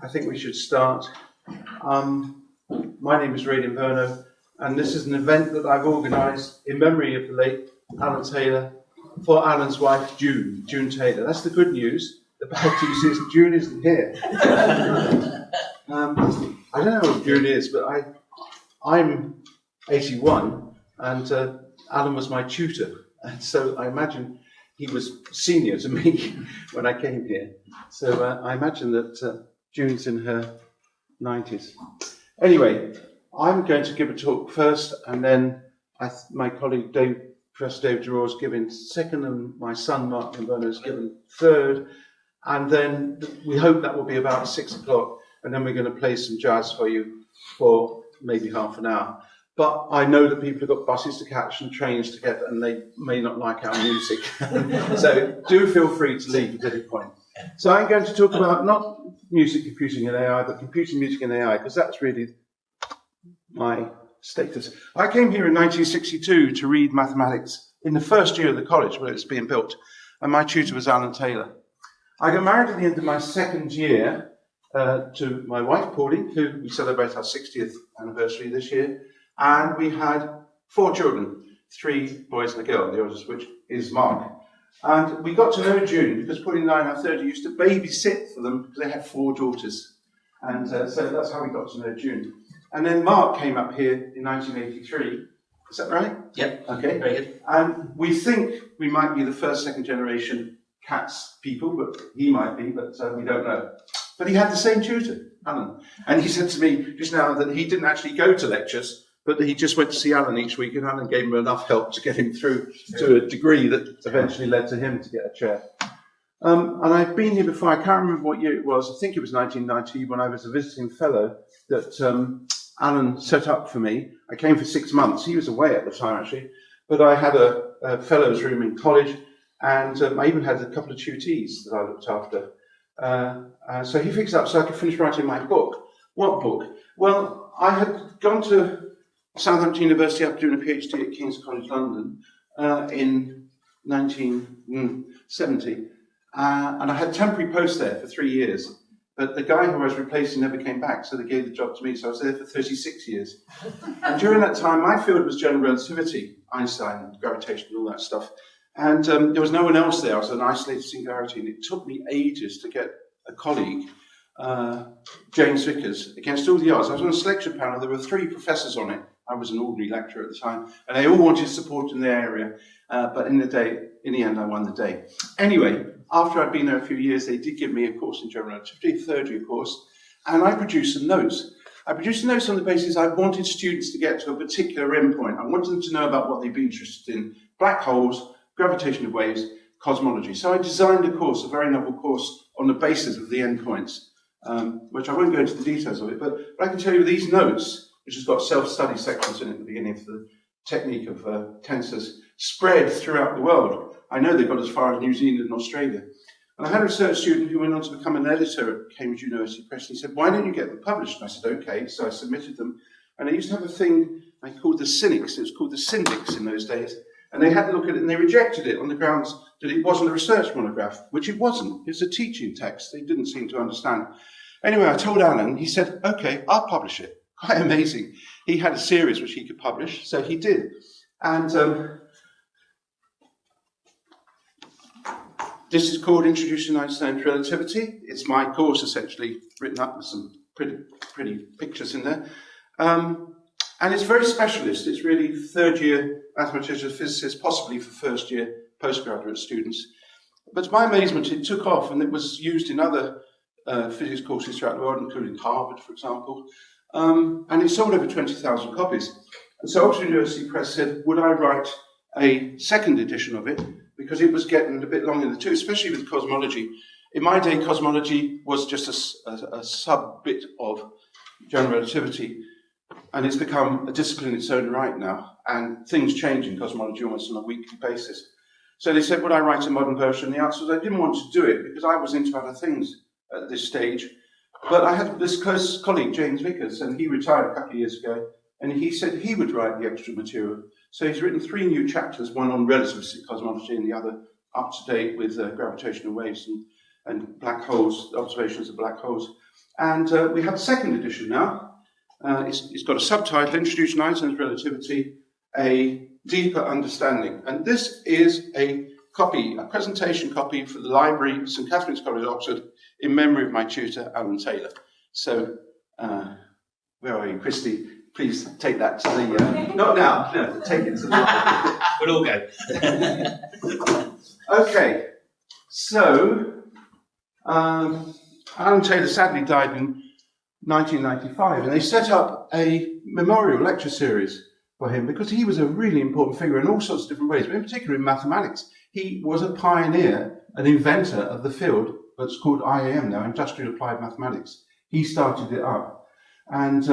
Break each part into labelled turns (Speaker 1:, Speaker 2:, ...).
Speaker 1: I think we should start. My name is Ray Inverno, and this is an event that I've organised in memory of the late Alan Taylor for Alan's wife, June Taylor. That's the good news. The bad news is June isn't here. I don't know what June is, but I'm 81, and Alan was my tutor, and so I imagine he was senior to me when I came here. So I imagine that June's in her 90s. Anyway, I'm going to give a talk first, and then my colleague Professor David Giroir is giving second, and my son Mark Inverno is giving third. And then we hope that will be about 6 o'clock, and then we're going to play some jazz for you for maybe half an hour. But I know that people have got buses to catch and trains to get, and they may not like our music. So do feel free to leave at any point. So I'm going to talk about not music, computing and AI, but computing, music and AI, because that's really my status. I came here in 1962 to read mathematics in the first year of the college where it was being built, and my tutor was Alan Taylor. I got married at the end of my second year to my wife, Pauline, who we celebrate our 60th anniversary this year. And we had 4 children, 3 boys and a girl, the oldest which is Mark. And we got to know June because Pauline and I in our third year used to babysit for them because they had 4 daughters. And so that's how we got to know June. And then Mark came up here in 1983. Is that right?
Speaker 2: Yep.
Speaker 1: Okay.
Speaker 2: Very good.
Speaker 1: And we think we might be the first, second generation CATS people, but he might be, but we don't know. But he had the same tutor, Alan. And he said to me just now that he didn't actually go to lectures, but he just went to see Alan each week, and Alan gave him enough help to get him through to a degree that eventually led to him to get a chair. And I've been here before. I can't remember what year it was. I think it was 1990 when I was a visiting fellow that Alan set up for me. I came for 6 months. He was away at the time, actually. But I had a fellow's room in college, and I even had a couple of tutees that I looked after. So he fixed it up so I could finish writing my book. What book? Well, I had gone to Southampton University after doing a PhD at King's College London in 1970. And I had a temporary post there for 3 years. But the guy who I was replacing never came back, so they gave the job to me. So I was there for 36 years. And during that time, my field was general relativity, Einstein, gravitation, and all that stuff. And there was no one else there. I was an isolated singularity, and it took me ages to get a colleague, James Vickers, against all the odds. I was on a selection panel. There were 3 professors on it. I was an ordinary lecturer at the time, and they all wanted support in their area. But in the end, I won the day. Anyway, after I'd been there a few years, they did give me a course in general relativity, a third-year course, and I produced some notes. I produced some notes on the basis I wanted students to get to a particular endpoint. I wanted them to know about what they'd be interested in: black holes, gravitational waves, cosmology. So I designed a course, a very novel course, on the basis of the endpoints, which I won't go into the details of it, but I can tell you these notes, which has got self-study sections in it at the beginning for the technique of tensors, spread throughout the world. I know they got as far as New Zealand and Australia. And I had a research student who went on to become an editor at Cambridge University Press. He said, "Why don't you get them published?" And I said, "Okay." So I submitted them. And I used to have a thing I called the cynics. It was called the syndics in those days. And they had to look at it, and they rejected it on the grounds that it wasn't a research monograph, which it wasn't. It was a teaching text. They didn't seem to understand. Anyway, I told Alan. He said, "Okay, I'll publish it." Quite amazing. He had a series which he could publish, so he did. And this is called Introducing Einstein to Relativity. It's my course, essentially, written up with some pretty pictures in there. And it's very specialist. It's really third-year mathematicians, physicists, possibly for first-year postgraduate students. But to my amazement, it took off, and it was used in other physics courses throughout the world, including Harvard, for example. And it sold over 20,000 copies. And so Oxford University Press said, would I write a second edition of it? Because it was getting a bit long in the tooth, especially with cosmology. In my day, cosmology was just a sub-bit of general relativity. And it's become a discipline in its own right now. And things change in cosmology almost on a weekly basis. So they said, would I write a modern version? And the answer was I didn't want to do it because I was into other things at this stage. But I had this close colleague, James Vickers, and he retired a couple of years ago, and he said he would write the extra material. So he's written 3 new chapters, one on relativistic cosmology and the other up to date with gravitational waves and black holes, observations of black holes. And we have a second edition now. It's got a subtitle, Introducing Einstein's Relativity, a Deeper Understanding. And this is a presentation copy for the library, St Catherine's College, Oxford, in memory of my tutor, Alan Taylor. So, where are you, Christy? Please take that to the, not now, no, take it to the library.
Speaker 2: We'll all go.
Speaker 1: Okay, so, Alan Taylor sadly died in 1995, and they set up a memorial lecture series for him because he was a really important figure in all sorts of different ways, but in particular in mathematics. He was a pioneer, an inventor of the field that's called IAM now, Industrial Applied Mathematics. He started it up. And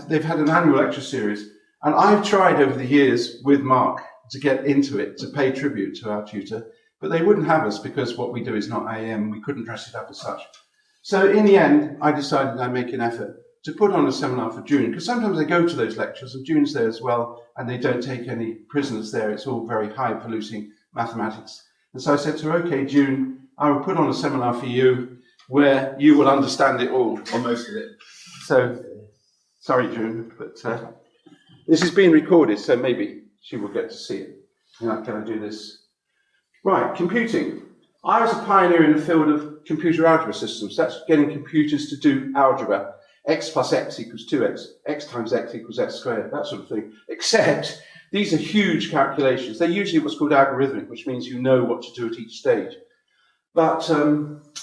Speaker 1: they've had an annual lecture series, and I've tried over the years with Mark to get into it, to pay tribute to our tutor, but they wouldn't have us because what we do is not IAM, we couldn't dress it up as such. So in the end, I decided I'd make an effort to put on a seminar for June, because sometimes they go to those lectures, and June's there as well, and they don't take any prisoners there. It's all very highfalutin mathematics. And so I said to her, okay, June, I will put on a seminar for you where you will understand it all, or most of it. So, sorry, June, but this is being recorded, so maybe she will get to see it. Can I do this? Right, computing. I was a pioneer in the field of computer algebra systems. That's getting computers to do algebra. X plus X equals 2X, X times X equals X squared, that sort of thing. Except these are huge calculations. They're usually what's called algorithmic, which means you know what to do at each stage. But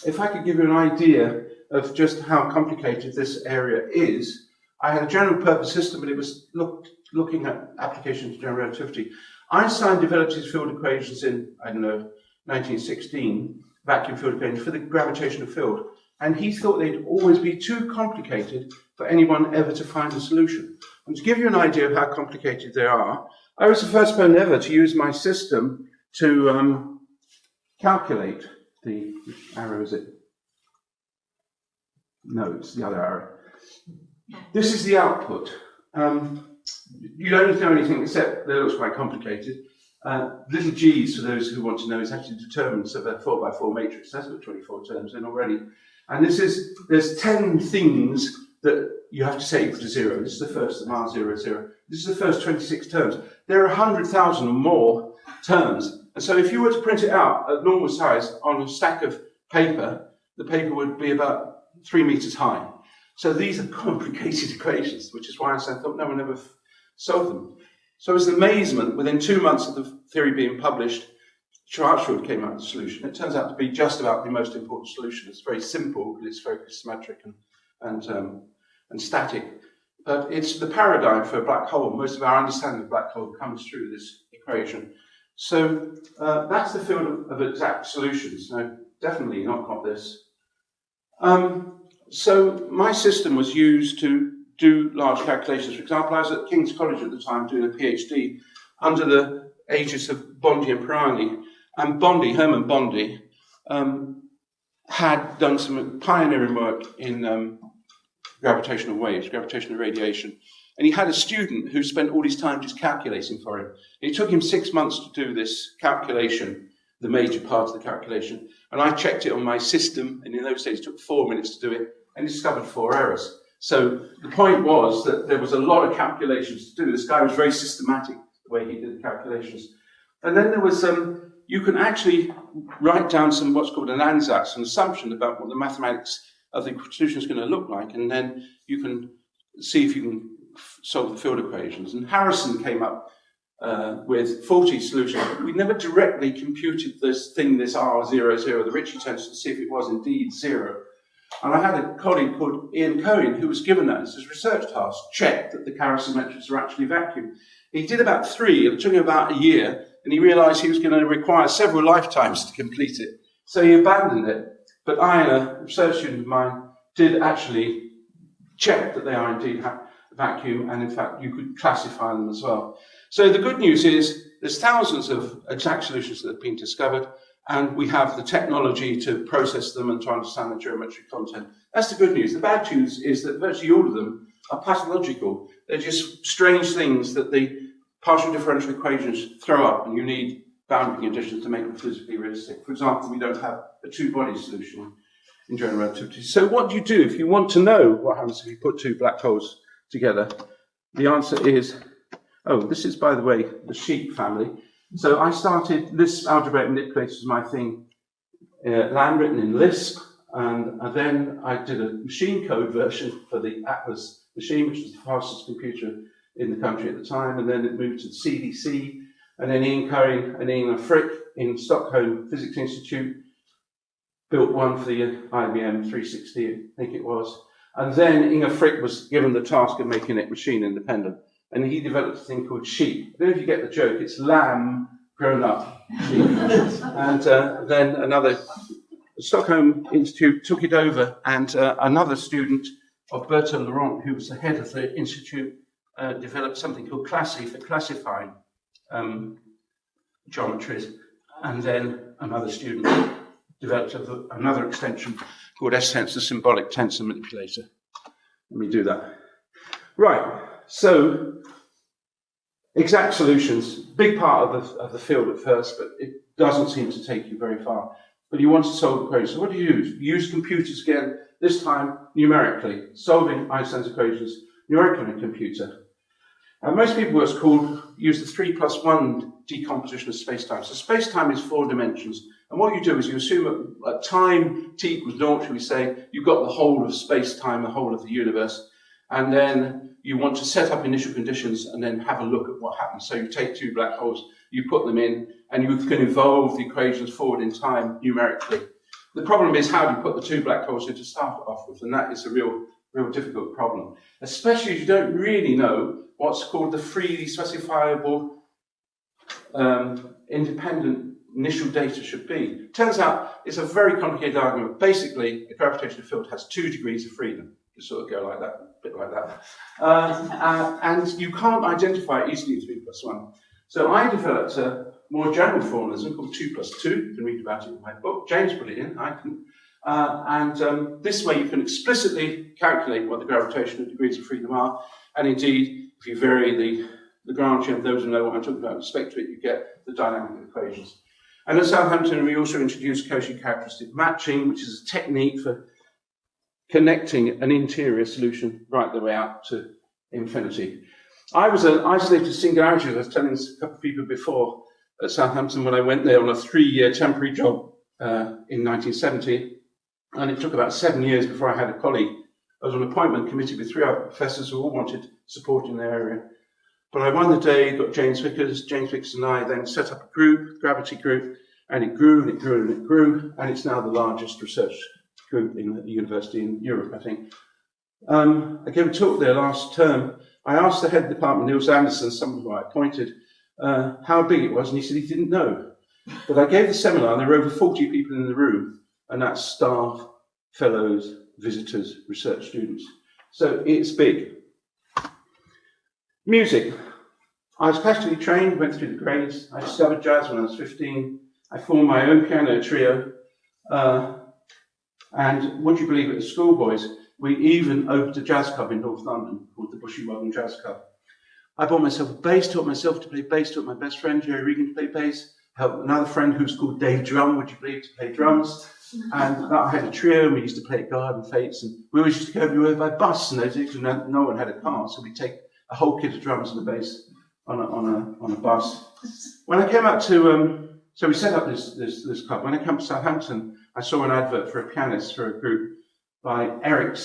Speaker 1: if I could give you an idea of just how complicated this area is, I had a general purpose system, but it was looking at applications of general relativity. Einstein developed his field equations in, 1916, vacuum field equations for the gravitational field. And he thought they'd always be too complicated for anyone ever to find a solution. And to give you an idea of how complicated they are, I was the first person ever to use my system to calculate which arrow is it? No, it's the other arrow. This is the output. You don't need to know anything except that it looks quite complicated. Little g's, for those who want to know, is actually determinants of a 4x4 matrix. That's got 24 terms in already. And there's 10 things that you have to say equal to 0. This is the first, the mile 0, 0. This is the first 26 terms. There are 100,000 or more terms. And so if you were to print it out at normal size on a stack of paper, the paper would be about 3 meters high. So these are complicated equations, which is why I thought no one ever solved them. So it was an amazement. Within 2 months of the theory being published, Schwarzschild came out with a solution. It turns out to be just about the most important solution. It's very simple, but it's very symmetric and static. But it's the paradigm for a black hole. Most of our understanding of black hole comes through this equation. So that's the field of exact solutions. No, definitely not got this. So my system was used to do large calculations. For example, I was at King's College at the time doing a PhD under the aegis of Bondi and Pirani. And Herman Bondi, had done some pioneering work in gravitational waves, gravitational radiation. And he had a student who spent all his time just calculating for him. It took him 6 months to do this calculation, the major part of the calculation. And I checked it on my system, and in those days it took 4 minutes to do it, and discovered 4 errors. So the point was that there was a lot of calculations to do. This guy was very systematic, the way he did the calculations. And then there was, you can actually write down some what's called an ansatz, an assumption about what the mathematics of the solution is going to look like, and then you can see if you can solve the field equations. And Harrison came up with 40 solutions. We never directly computed this R00, the Ritchie tensor, to see if it was indeed 0. And I had a colleague called Ian Cohen who was given that as his research task, check that the Harrison metrics are actually vacuum. He did about 3, it took him about a year, and he realized he was going to require several lifetimes to complete it. So he abandoned it. But I, a research student of mine, did actually check that they are indeed vacuum, and in fact you could classify them as well. So the good news is there's thousands of exact solutions that have been discovered, and we have the technology to process them and to understand the geometric content. That's the good news. The bad news is that virtually all of them are pathological. They're just strange things that the partial differential equations throw up, and you need boundary conditions to make them physically realistic. For example, we don't have a two-body solution. in general relativity. So what do you do if you want to know what happens if you put two black holes together? The answer is, this is, by the way, the sheep family. So I started, this algebraic manipulator was my thing, Lamb written in Lisp, and then I did a machine code version for the Atlas machine, which was the fastest computer in the country at the time, and then it moved to the CDC, and then Ian Curry and Ian Frick in Stockholm Physics Institute built one for the IBM 360, I think it was. And then Inge Frick was given the task of making it machine independent. And he developed a thing called sheep. I don't know if you get the joke, it's lamb grown up sheep. And then another, Stockholm Institute took it over, and another student of Bertrand Laurent, who was the head of the institute, developed something called Classy for classifying geometries. And then another student developed another extension called S-Tensor Symbolic Tensor Manipulator. Let me do that. Right, so exact solutions, big part of the field at first, but it doesn't seem to take you very far. But you want to solve equations. So what do you use? You use computers again, this time numerically, solving Einstein's equations numerically in a computer. Most people use the 3+1 decomposition of space-time. So space-time is 4 dimensions. And what you do is you assume at time t equals 0, shall we say, you've got the whole of space-time, the whole of the universe. And then you want to set up initial conditions and then have a look at what happens. So you take two black holes, you put them in, and you can evolve the equations forward in time numerically. The problem is, how do you put the two black holes in to start off with? And that is a real difficult problem, especially if you don't really know what's called the freely specifiable independent initial data should be. Turns out it's a very complicated argument. Basically, a gravitational field has 2 degrees of freedom. You sort of go like that, a bit like that. And you can't identify it easily in 3+1. So I developed a more general formalism called 2+2. You can read about it in my book. James put it in, I can. This way you can explicitly calculate what the gravitational degrees of freedom are. And indeed, if you vary the Lagrangian, those who know what I'm talking about, with respect to it, you get the dynamic equations. And at Southampton, we also introduced Cauchy characteristic matching, which is a technique for connecting an interior solution right the way out to infinity. I was an isolated singularity, as I was telling a couple of people before, at Southampton when I went there on a 3-year temporary job in 1970. And it took about 7 years before I had a colleague. I was on an appointment committee with 3 other professors who all wanted support in their area. But I won the day, got James Vickers. James Vickers and I then set up a group, gravity group, and it grew and it grew and it grew, and it's now the largest research group in the university in Europe, I think. I gave a talk there last term. I asked the head of the department, Niels Anderson, someone who I appointed, how big it was, and he said he didn't know. But I gave the seminar, and there were over 40 people in the room, and that's staff, fellows, visitors, research students. So it's big. Music. I was classically trained, went through the grades. I discovered jazz when I was 15. I formed my own piano trio. And would you believe it, as schoolboys, we even opened a jazz club in North London called the Bushy Modern Jazz Club. I bought myself a bass, taught myself to play bass, taught my best friend, Jerry Regan, to play bass, helped another friend who's called Dave Drum, would you believe, to play drums. And I had a trio, and we used to play at Garden Fates, and we always used to go everywhere by bus in those days, and no one had a car, so we'd take a whole kit of drums and a bass on a bus. When I came out to, so we set up this club. When I came to Southampton, I saw an advert for a pianist for a group by Eric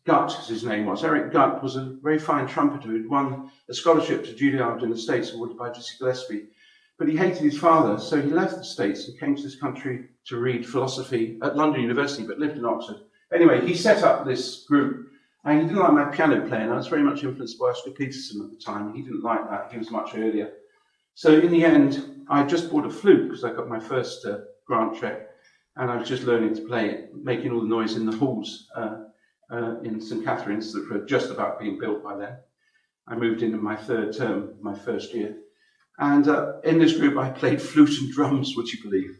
Speaker 1: Gutt, as his name was. Eric Gutt was a very fine trumpeter who'd won a scholarship to Juilliard in the States, awarded by Dizzy Gillespie. But he hated his father, so he left the States and came to this country to read philosophy at London University, but lived in Oxford. Anyway, he set up this group, and he didn't like my piano playing. I was very much influenced by Oscar Peterson at the time. He didn't like that. He was much earlier. So in the end, I just bought a flute because I got my first grant check, and I was just learning to play it, making all the noise in the halls in St. Catherine's that were just about being built by then. I moved into my 3rd term, my first year. And in this group, I played flute and drums, would you believe?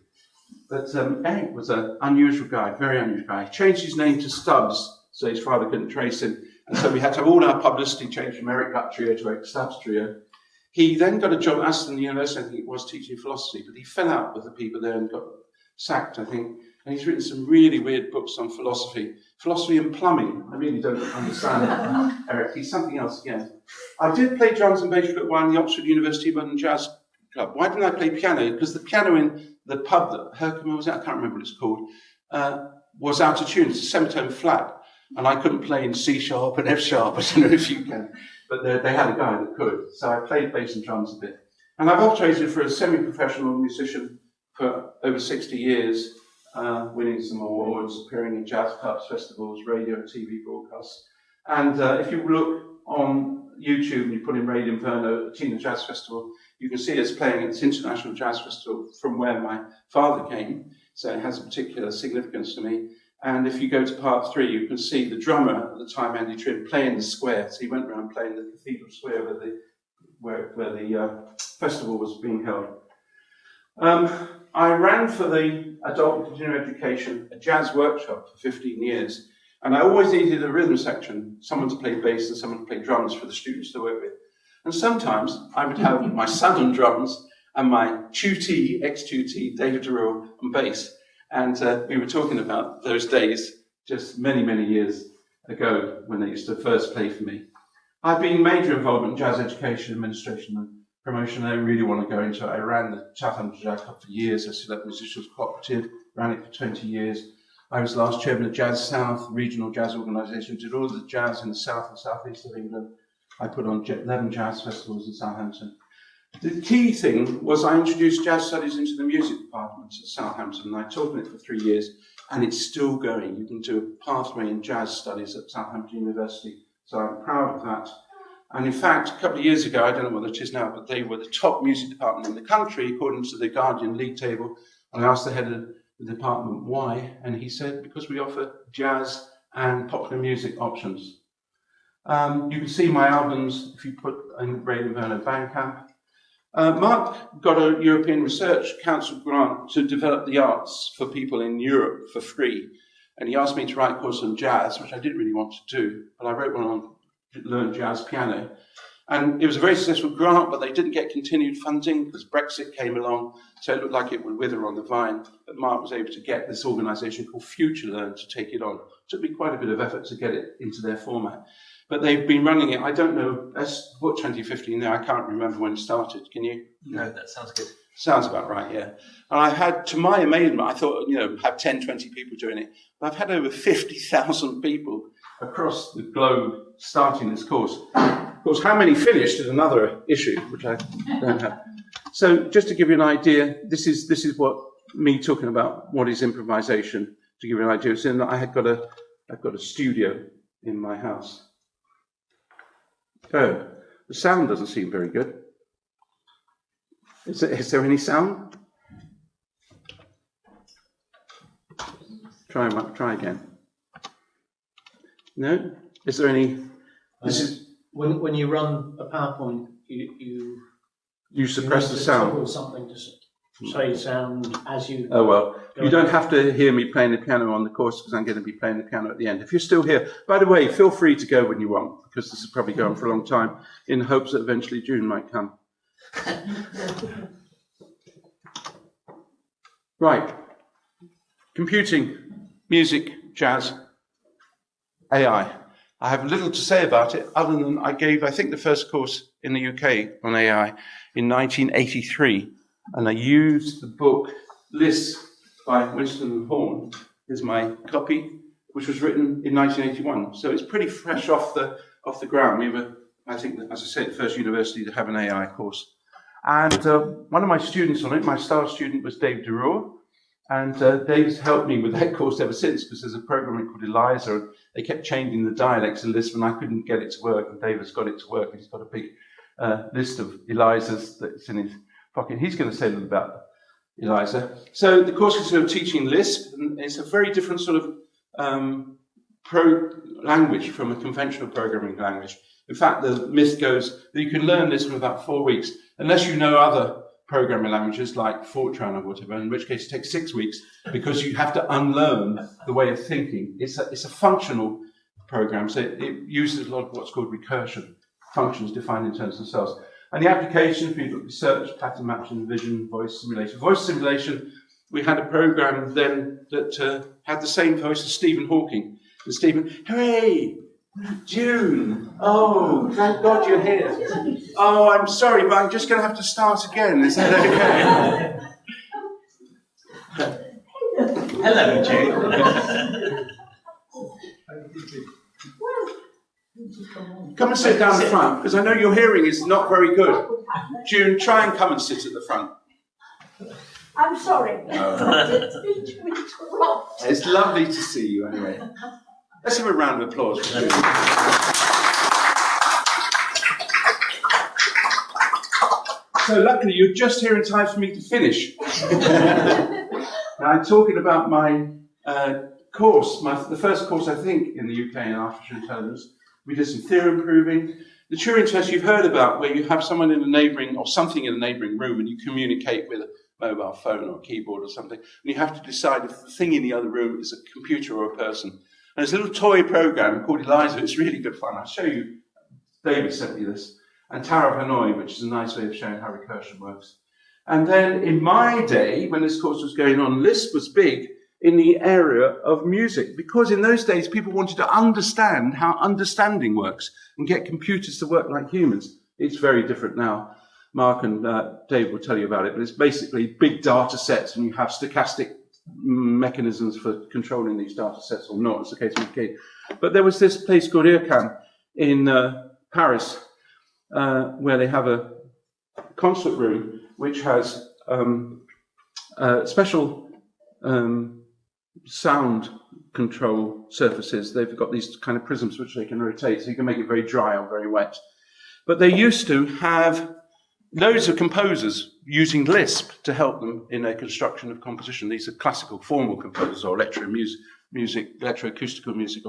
Speaker 1: But Eric was an unusual guy, very unusual guy. He changed his name to Stubbs, so his father couldn't trace him. And so we had to have all our publicity changed from Eric Gutt Trio to Eric Stubbs Trio. He then got a job at Aston University, I think it was, teaching philosophy, but he fell out with the people there and got sacked, I think. And he's written some really weird books on philosophy and plumbing. I really don't understand Eric. He's something else again. I did play drums and bass for a while in the Oxford University Modern Jazz Club. Why didn't I play piano? Because the piano in the pub that Herkimer was at, I can't remember what it's called, was out of tune. It's a semitone flat. And I couldn't play in C sharp and F sharp. I don't know if you can. But they had a guy that could. So I played bass and drums a bit. And I've operated for a semi-professional musician for over 60 years, winning some awards, appearing in jazz clubs, festivals, radio and TV broadcasts. And if you look on YouTube and you put in Radio Inferno, Tina Jazz Festival, you can see us playing at this international jazz festival from where my father came. So it has a particular significance to me. And if you go to part 3, you can see the drummer at the time, Andy Trim, playing the square. So he went around playing the cathedral square where the festival was being held. I ran for the Adult and Continuing Education, a jazz workshop for 15 years. And I always needed a rhythm section, someone to play bass and someone to play drums for the students to work with. And sometimes I would have my son on drums and my tutee, ex-tutee, David Durrell on bass. And we were talking about those days just many, many years ago when they used to first play for me. I've been major involvement in jazz education, administration and promotion. I don't really want to go into it. I ran the Southampton Jazz Club for years. I Select Musicians Cooperative, ran it for 20 years. I was last chairman of Jazz South, regional jazz organisation, did all the jazz in the south and southeast of England. I put on 11 jazz festivals in Southampton. The key thing was I introduced jazz studies into the music department at Southampton, and I taught it for 3 years, and it's still going. You can do a pathway in jazz studies at Southampton University, so I'm proud of that. And in fact, a couple of years ago, I don't know what it is now, but they were the top music department in the country, according to the Guardian League table. And I asked the head of the department why, and he said, because we offer jazz and popular music options. You can see my albums if you put in Radio Inferno Bandcamp. Mark got a European Research Council grant to develop the arts for people in Europe for free. And he asked me to write a course on jazz, which I didn't really want to do, but I wrote one on learn jazz piano. And it was a very successful grant, but they didn't get continued funding because Brexit came along, so it looked like it would wither on the vine. But Mark was able to get this organisation called FutureLearn to take it on. It took me quite a bit of effort to get it into their format. But they've been running it, I don't know, that's what 2015 now, I can't remember when it started. Can you?
Speaker 2: No, that sounds good.
Speaker 1: Sounds about right, yeah. And I've had, to my amazement, I thought, have 10, 20 people doing it. But I've had over 50,000 people across the globe starting this course. Of course, how many finished is another issue, which I don't have. So just to give you an idea, this is what me talking about what is improvisation, to give you an idea. So I've got a studio in my house. Oh, the sound doesn't seem very good. Is there any sound? Try again. No? Is there any? This is
Speaker 3: when you run a PowerPoint, you
Speaker 1: suppress the sound.
Speaker 3: Or something to say sound as you.
Speaker 1: Oh well, you don't have to hear me playing the piano on the course because I'm going to be playing the piano at the end. If you're still here, by the way, feel free to go when you want because this will probably go on for a long time in hopes that eventually June might come. Right. Computing, music, jazz, AI. I have little to say about it other than I gave, I think, the first course in the UK on AI in 1983. And I used the book Lisp by Winston Horn as my copy, which was written in 1981. So it's pretty fresh off the ground. We were, I think, as I said, the first university to have an AI course. And one of my students on it, my star student, was Dave Durrell. And Dave's helped me with that course ever since because there's a program called Eliza. And they kept changing the dialects of Lisp and I couldn't get it to work. And Dave has got it to work. He's got a big list of Elizas that's in his pocket. He's going to say a little about Eliza. So the course is sort of teaching Lisp. And it's a very different sort of language from a conventional programming language. In fact, the myth goes that you can learn Lisp in about 4 weeks, unless you know other programming languages like Fortran or whatever, in which case it takes 6 weeks because you have to unlearn the way of thinking. It's a functional program, so it uses a lot of what's called recursion, functions defined in terms of themselves. And the applications, we've got research, pattern matching, vision, voice simulation. Voice simulation we had a program then that had the same voice as Stephen Hawking. And Stephen, hooray! June! Oh, thank God you're here. Oh, I'm sorry, but I'm just going to have to start again. Is that okay?
Speaker 2: Hello, June.
Speaker 1: Come and sit down the front, because I know your hearing is not very good. June, try and come and sit at the front.
Speaker 4: I'm sorry.
Speaker 1: It's lovely to see you anyway. Let's have a round of applause for June. So luckily you're just here in time for me to finish. Now I'm talking about my course, the first course I think in the UK in artificial intelligence. We did some theorem proving. The Turing test you've heard about, where you have someone in a neighbouring, or something in a neighbouring room, and you communicate with a mobile phone or a keyboard or something, and you have to decide if the thing in the other room is a computer or a person. And there's a little toy program called Eliza. It's really good fun. I'll show you. David sent me this. And Tower of Hanoi, which is a nice way of showing how recursion works. And then in my day, when this course was going on, Lisp was big in the area of music, because in those days people wanted to understand how understanding works and get computers to work like humans. It's very different now. Mark and Dave will tell you about it, but it's basically big data sets, and you have stochastic mechanisms for controlling these data sets, or not, as the case may be. But there was this place called IRCAM in Paris, where they have a concert room which has special sound control surfaces. They've got these kind of prisms which they can rotate, so you can make it very dry or very wet. But they used to have loads of composers using Lisp to help them in their construction of composition. These are classical formal composers, or electroacoustical music.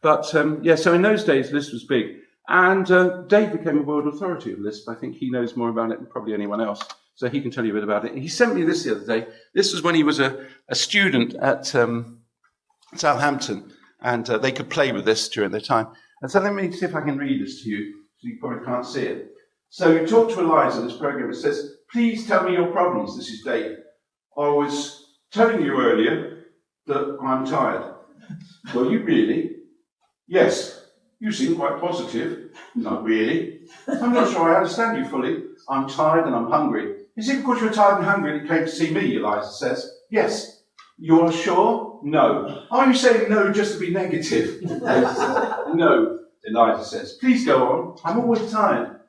Speaker 1: But so in those days Lisp was big. And Dave became a world authority of Lisp. I think he knows more about it than probably anyone else, so he can tell you a bit about it. He sent me this the other day. This was when he was a student at Southampton, and they could play with this during their time. And so let me see if I can read this to you, so you probably can't see it. So you talk to Eliza, this program. It says, please tell me your problems. This is Dave. I was telling you earlier that I'm tired. Were you really? Yes. You seem quite positive. Not really. I'm not sure I understand you fully. I'm tired and I'm hungry. Is it because you're tired and hungry that you came to see me, Eliza says. Yes. You're sure? No. Are you saying no just to be negative? No, Eliza says. Please go on. I'm always tired.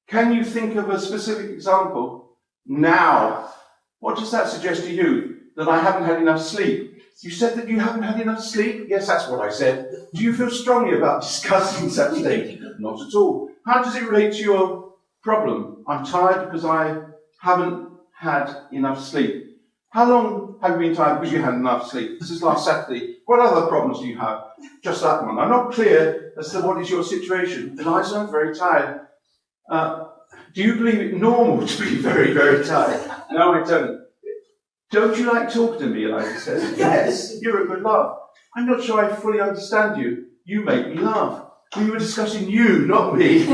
Speaker 1: Can you think of a specific example? Now. What does that suggest to you? That I haven't had enough sleep? You said that you haven't had enough sleep? Yes, that's what I said. Do you feel strongly about discussing such things? Not at all. How does it relate to your problem? I'm tired because I haven't had enough sleep. How long have you been tired because you had enough sleep? This is last Saturday. What other problems do you have? Just that one. I'm not clear as to what is your situation. Eliza, I'm very tired. Do you believe it normal to be very, very tired? No, I don't. Don't you like talking to me, Eliza says. Yes, you're a good laugh. I'm not sure I fully understand you. You make me laugh. We were discussing you, not me.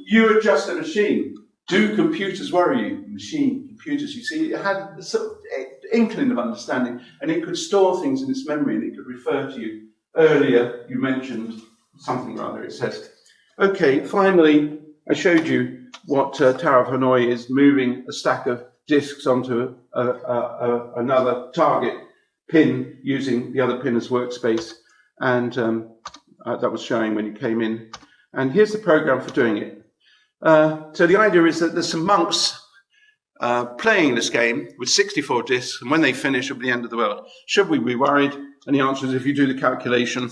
Speaker 1: You are just a machine. Do computers worry you? Machine, computers, you see, it had a sort of inkling of understanding, and it could store things in its memory, and it could refer to you. Earlier, you mentioned something rather, it says. Okay, finally, I showed you what Tower of Hanoi is, moving a stack of disks onto another target pin using the other pin as workspace, and that was showing when you came in. And here's the program for doing it. So the idea is that there's some monks playing this game with 64 disks, and when they finish, it'll be the end of the world. Should we be worried? And the answer is, if you do the calculation,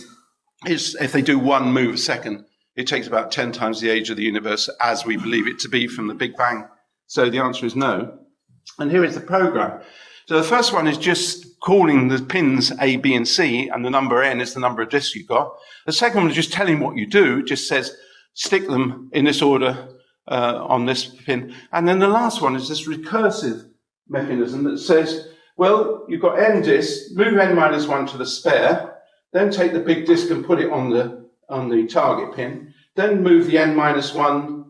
Speaker 1: is if they do one move a second, it takes about 10 times the age of the universe as we believe it to be from the Big Bang. So the answer is no. And here is the program. So the first one is just calling the pins A, B, and C, and the number N is the number of disks you've got. The second one is just telling what you do. It just says, stick them in this order on this pin. And then the last one is this recursive mechanism that says, well, you've got N disks, move N minus 1 to the spare, then take the big disk and put it on the target pin, then move the N minus 1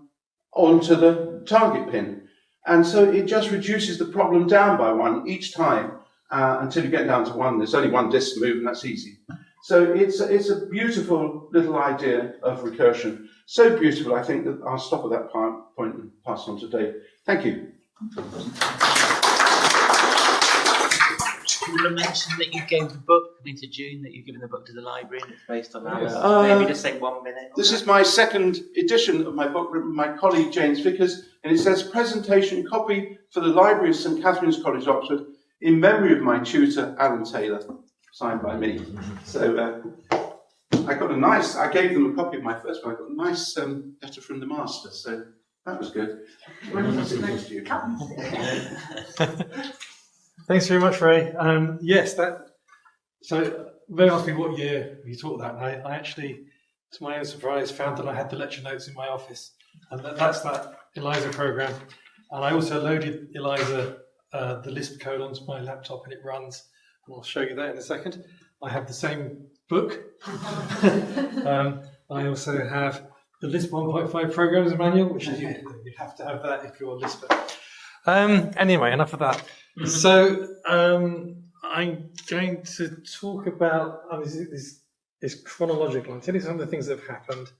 Speaker 1: onto the target pin. And so it just reduces the problem down by one each time until you get down to one. There's only one disk to move, and that's easy. So it's a beautiful little idea of recursion. So beautiful, I think, that I'll stop at that point and pass on to Dave. Thank you.
Speaker 2: You want to mention that you gave the book, coming to June, that you've given the book to the library and it's based on that? Maybe just take 1 minute.
Speaker 1: This is my second edition of my book written by my colleague James Vickers, and it says presentation copy for the Library of St Catherine's College, Oxford, in memory of my tutor, Alan Taylor, signed by me. So I gave them a copy of my first book. I got a nice letter from the master, so that was good. When was it next to you?
Speaker 5: Thanks very much, Ray. Yes, so they asked me what year you taught that, and I actually, to my own surprise, found that I had the lecture notes in my office, and that's that ELIZA program. And I also loaded ELIZA, the Lisp code onto my laptop, and it runs, and I'll show you that in a second. I have the same book. I also have the Lisp 1.5 Programs Manual, which is, you have to have that if you're a Lisper. Anyway, enough of that. So I'm going to talk about, this is chronological. I'm telling you some of the things that have happened.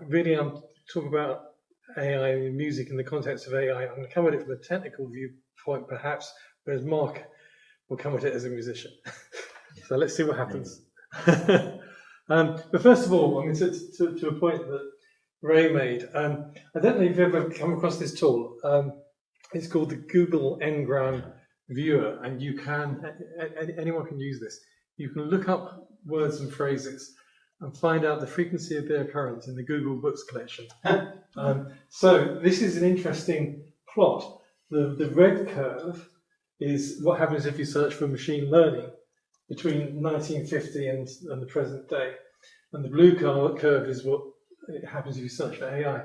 Speaker 5: Really, I'm talking about AI and music in the context of AI. I'm going to come at it from a technical viewpoint, perhaps, whereas Mark will come at it as a musician. So let's see what happens. But first of all, I mean, to a point that Ray made, I don't know if you've ever come across this tool. It's called the Google Ngram Viewer, and you can, anyone can use this. You can look up words and phrases and find out the frequency of their occurrence in the Google Books collection. So this is an interesting plot. The red curve is what happens if you search for machine learning between 1950 and the present day. And the blue curve is what happens if you search for AI.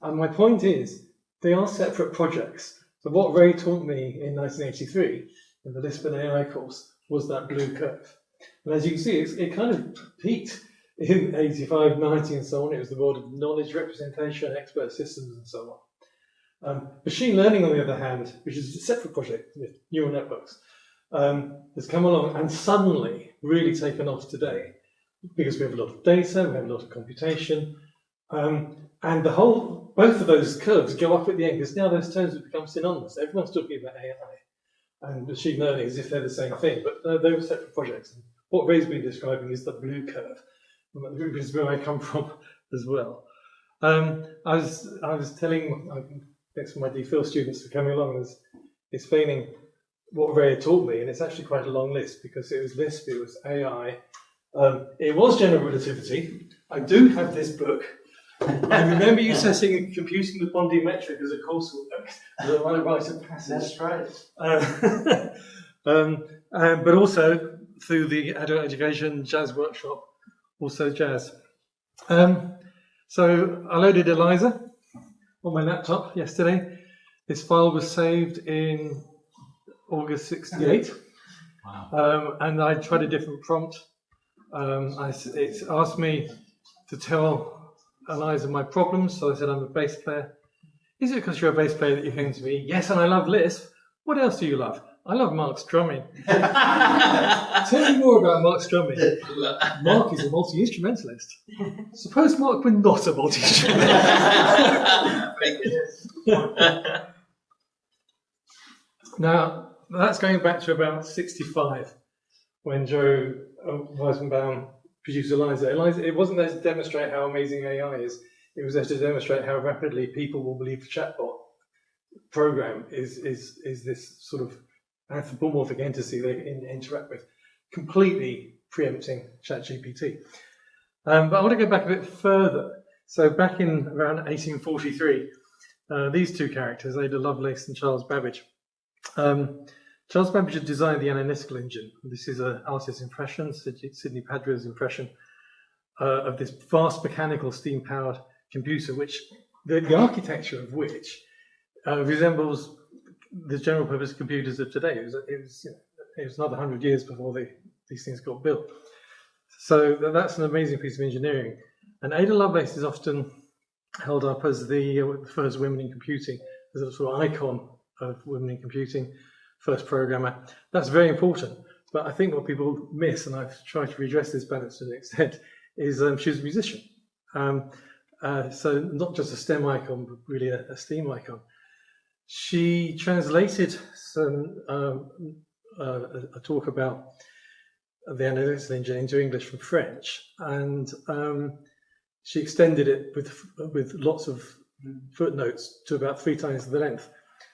Speaker 5: And my point is, they are separate projects. So what Ray taught me in 1983 in the Lisp and AI course was that blue curve. And as you can see, it kind of peaked in 85, 90 and so on. It was the world of knowledge representation, expert systems and so on. Machine learning, on the other hand, which is a separate project with neural networks, has come along and suddenly really taken off today because we have a lot of data, we have a lot of computation, and both of those curves go up at the end because now those terms have become synonymous. Everyone's talking about AI and machine learning as if they're the same thing, but they're separate projects. And what Ray's been describing is the blue curve, which is where I come from as well. I was telling, thanks for my DPhil students for coming along, I was explaining what Ray had taught me, and it's actually quite a long list because it was Lisp, it was AI, it was general relativity. I do have this book. I remember you saying computing the Bondi metric as a coursework, that I write a passage.
Speaker 2: That's right.
Speaker 5: But also through the adult education jazz workshop, also jazz. So I loaded ELIZA on my laptop yesterday. This file was saved in August 68. Wow. And I tried a different prompt. It asked me to tell ELIZA my problems, so I said I'm a bass player. Is it because you're a bass player that you came to me? Yes, and I love Lisp. What else do you love? I love Mark's drumming. Tell me more about Mark's drumming. Mark is a multi-instrumentalist. Suppose Mark were not a multi-instrumentalist. Now, that's going back to about 65, when Joe Weizenbaum produced ELIZA. It wasn't there to demonstrate how amazing AI is. It was there to demonstrate how rapidly people will believe the chatbot program is this sort of anthropomorphic entity they interact with, completely preempting ChatGPT. But I want to go back a bit further. So back in around 1843, these two characters, Ada Lovelace and Charles Babbage. Charles Babbage had designed the analytical engine. This is an artist's impression, Sidney Padgill's impression, of this vast mechanical steam-powered computer, which the architecture of which resembles the general purpose computers of today. It was another 100 years before these things got built. So that's an amazing piece of engineering. And Ada Lovelace is often held up as the first women in computing, as a sort of icon of women in computing, first programmer. That's very important. But I think what people miss, and I've tried to redress this balance to an extent, is she was a musician. So not just a STEM icon, but really a STEAM icon. She translated a talk about the analytics engine into English from French, and she extended it with lots of footnotes to about 3 times the length.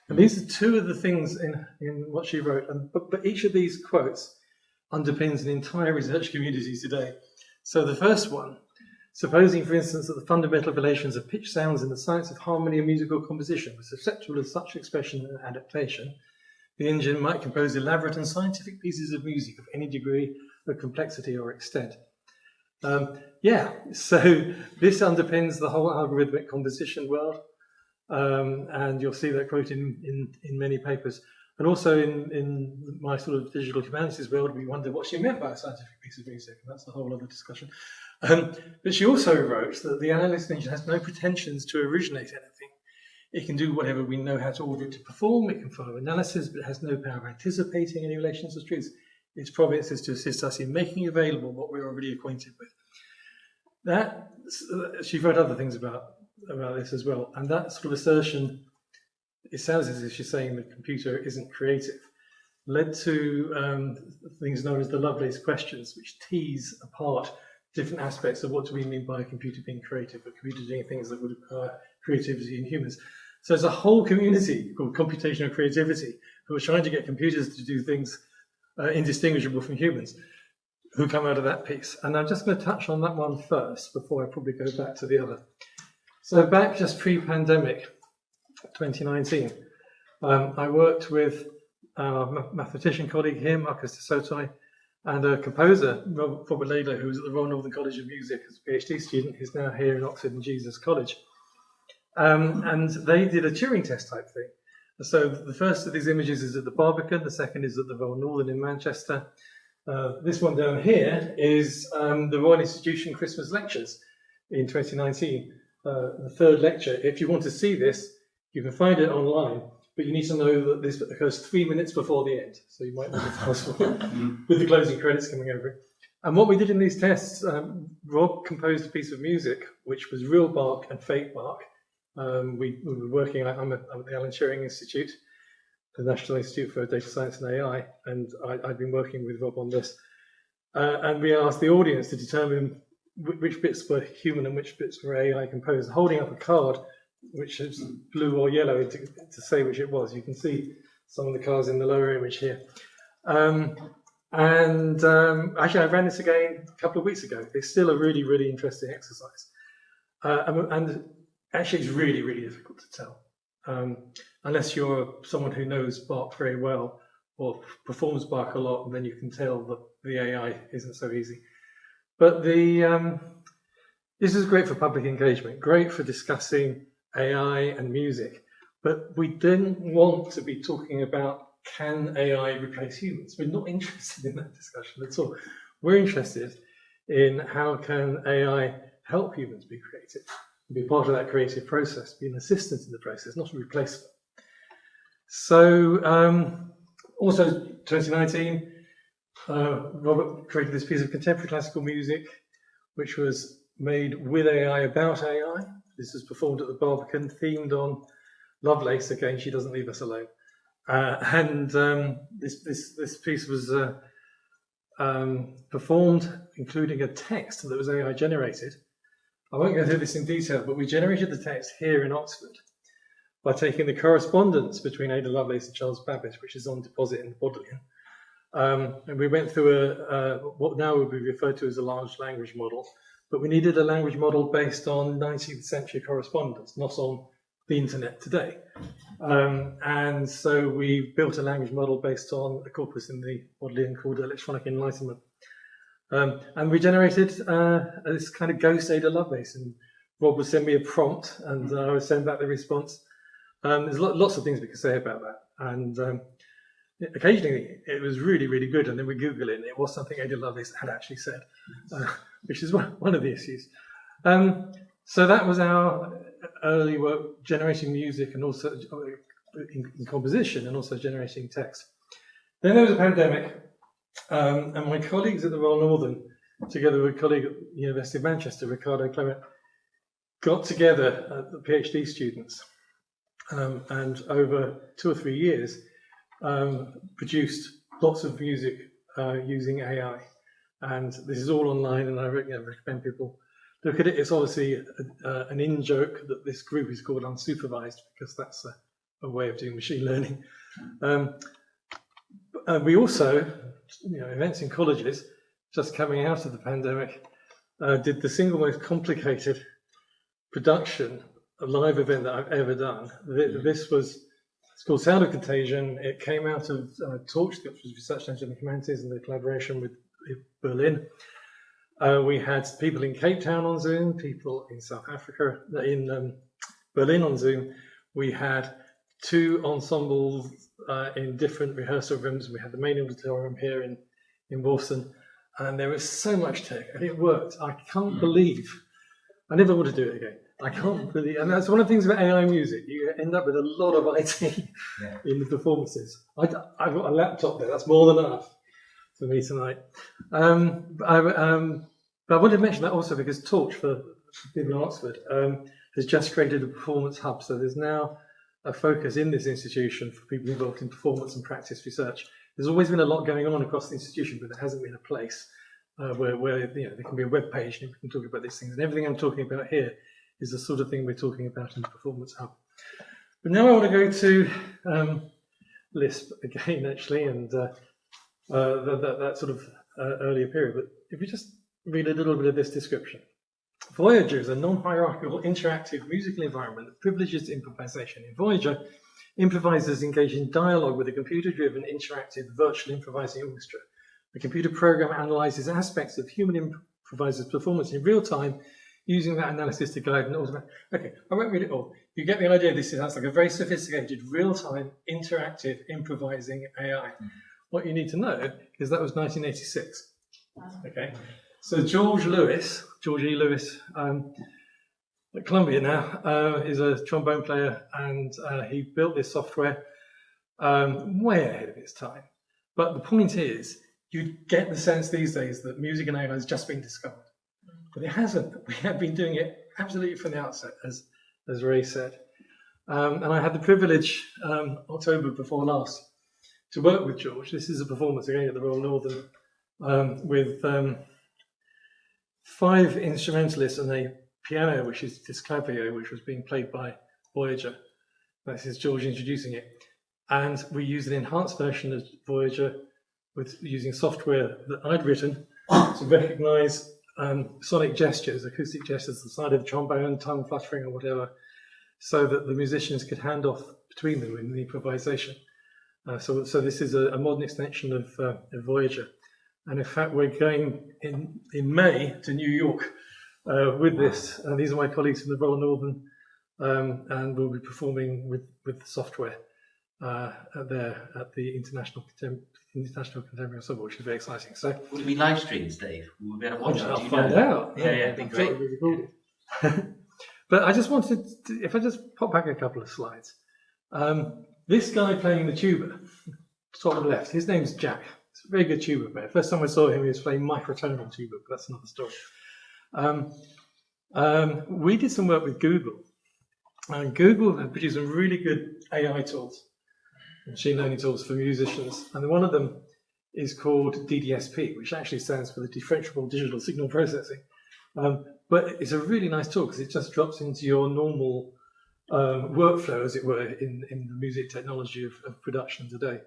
Speaker 5: And these are two of the things in what she wrote, but each of these quotes underpins an entire research community today. So the first one, supposing, for instance, that the fundamental relations of pitch sounds in the science of harmony and musical composition were susceptible of such expression and adaptation, the engine might compose elaborate and scientific pieces of music of any degree of complexity or extent. So this underpins the whole algorithmic composition world, and you'll see that quote in many papers. And also in my sort of digital humanities world, we wonder what she meant by a scientific piece of music, and that's a whole other discussion. But she also wrote that the analytics engine has no pretensions to originate anything. It can do whatever we know how to order it to perform. It can follow analysis, but it has no power of anticipating any relations of truth. Its province is to assist us in making available what we're already acquainted with. That she wrote other things about this as well, and that sort of assertion, it sounds as if she's saying the computer isn't creative, led to things known as the Lovelace questions, which tease apart different aspects of what do we mean by a computer being creative, a computer doing things that would require creativity in humans. So there's a whole community called computational creativity who are trying to get computers to do things indistinguishable from humans, who come out of that piece. And I'm just going to touch on that one first before I probably go back to the other. So back just pre-pandemic, 2019, I worked with a mathematician colleague here, Marcus de Sotoy, and a composer, Robert Laidlaw, who was at the Royal Northern College of Music as a PhD student. He's now here in Oxford and Jesus College. And they did a Turing test type thing. So the first of these images is at the Barbican, the second is at the Royal Northern in Manchester. This one down here is the Royal Institution Christmas lectures in 2019. The third lecture. If you want to see this, you can find it online, but you need to know that this occurs 3 minutes before the end. So you might want to fast forward with the closing credits coming over it. And what we did in these tests, Rob composed a piece of music, which was real Bach and fake Bach. We were working, I'm at the Alan Turing Institute, the National Institute for Data Science and AI, and I've been working with Rob on this. And we asked the audience to determine which bits were human and which bits were AI composed, holding up a card which is blue or yellow to say which it was. You can see some of the cards in the lower image here. Actually, I ran this again a couple of weeks ago. It's still a really, really interesting exercise. And actually, it's really, really difficult to tell. Unless you're someone who knows Bach very well or performs Bach a lot, and then you can tell that the AI isn't so easy. But this is great for public engagement, great for discussing AI and music, but we didn't want to be talking about can AI replace humans. We're not interested in that discussion at all. We're interested in how can AI help humans be creative, be part of that creative process, be an assistant in the process, not a replacement. So also 2019, Robert created this piece of contemporary classical music, which was made with AI about AI. This was performed at the Barbican, themed on Lovelace. Again, she doesn't leave us alone. This piece was performed, including a text that was AI generated. I won't go through this in detail, but we generated the text here in Oxford by taking the correspondence between Ada Lovelace and Charles Babbage, which is on deposit in the Bodleian. And we went through what now would be referred to as a large language model, but we needed a language model based on 19th century correspondence, not on the internet today. And so we built a language model based on a corpus in the Bodleian called Electronic Enlightenment. And we generated this kind of ghost Ada Lovelace, and Rob would send me a prompt and I would send back the response. There's lots of things we could say about that. And occasionally it was really, really good, and then we Google it and it was something Ada Lovelace had actually said, which is one of the issues. So that was our early work generating music and also in composition and also generating text. Then there was a pandemic, and my colleagues at the Royal Northern, together with a colleague at the University of Manchester, Ricardo Clement, got together the PhD students and over 2 or 3 years produced lots of music using AI. And this is all online, and I recommend people look at it. It's obviously an in-joke that this group is called unsupervised because that's a way of doing machine learning. We also, events in colleges, just coming out of the pandemic, did the single most complicated production, a live event that I've ever done. It's called Sound of Contagion. It came out of Torch, which was Research Center in the Humanities, and the collaboration with Berlin. We had people in Cape Town on Zoom, people in South Africa, in Berlin on Zoom. We had 2 ensembles in different rehearsal rooms. We had the main auditorium here in Wolfson, and there was so much tech, and it worked. I can't believe, I never want to do it again. I can't believe, and that's one of the things about AI music. You end up with a lot of IT in the performances. I've got a laptop there. That's more than enough for me tonight. But I wanted to mention that also because Torch, for people in Oxford, has just created a performance hub. So there's now a focus in this institution for people involved in performance and practice research. There's always been a lot going on across the institution, but there hasn't been a place where there can be a web page and we can talk about these things. And everything I'm talking about here is the sort of thing we're talking about in the Performance Hub. But now I want to go to Lisp again, actually, and that sort of earlier period. But if we just read a little bit of this description. Voyager is a non-hierarchical, interactive musical environment that privileges improvisation. In Voyager, improvisers engage in dialogue with a computer-driven, interactive, virtual improvising orchestra. The computer program analyzes aspects of human improvisers' performance in real time, using that analysis to guide an automatic. Okay, I won't read it all. You get the idea. This sounds like a very sophisticated, real-time, interactive, improvising AI. What you need to know is that was 1986. Okay, so George E. Lewis, at Columbia now, is a trombone player, and he built this software way ahead of its time. But the point is, you get the sense these days that music and AI has just been discovered. But it hasn't. We have been doing it absolutely from the outset, as Ray said. And I had the privilege, October before last, to work with George. This is a performance again at the Royal Northern with 5 instrumentalists and a piano, which is Disclavio, which was being played by Voyager. This is George introducing it. And we used an enhanced version of Voyager with using software that I'd written to recognize sonic gestures, acoustic gestures, the side of the trombone, tongue fluttering or whatever, so that the musicians could hand off between them in the improvisation. So this is a modern extension of Voyager. And in fact, we're going in May to New York with this. These are my colleagues from the Royal Northern, and we'll be performing with the software there at the International Contemporary Ensemble, which is very exciting. So,
Speaker 6: will it be live streams, Dave? We'll be able to watch it.
Speaker 5: I'll find out.
Speaker 6: Yeah, it'd be great.
Speaker 5: But I just wanted to, if I just pop back a couple of slides. This guy playing the tuba, top left, his name's Jack. He's a very good tuba player. First time I saw him, he was playing microtonal tuba, but that's another story. We did some work with Google, and Google had produced some really good AI tools, machine learning tools for musicians, and one of them is called DDSP, which actually stands for the Differentiable Digital Signal Processing. But it's a really nice tool because it just drops into your normal workflow, as it were, in the music technology of production today.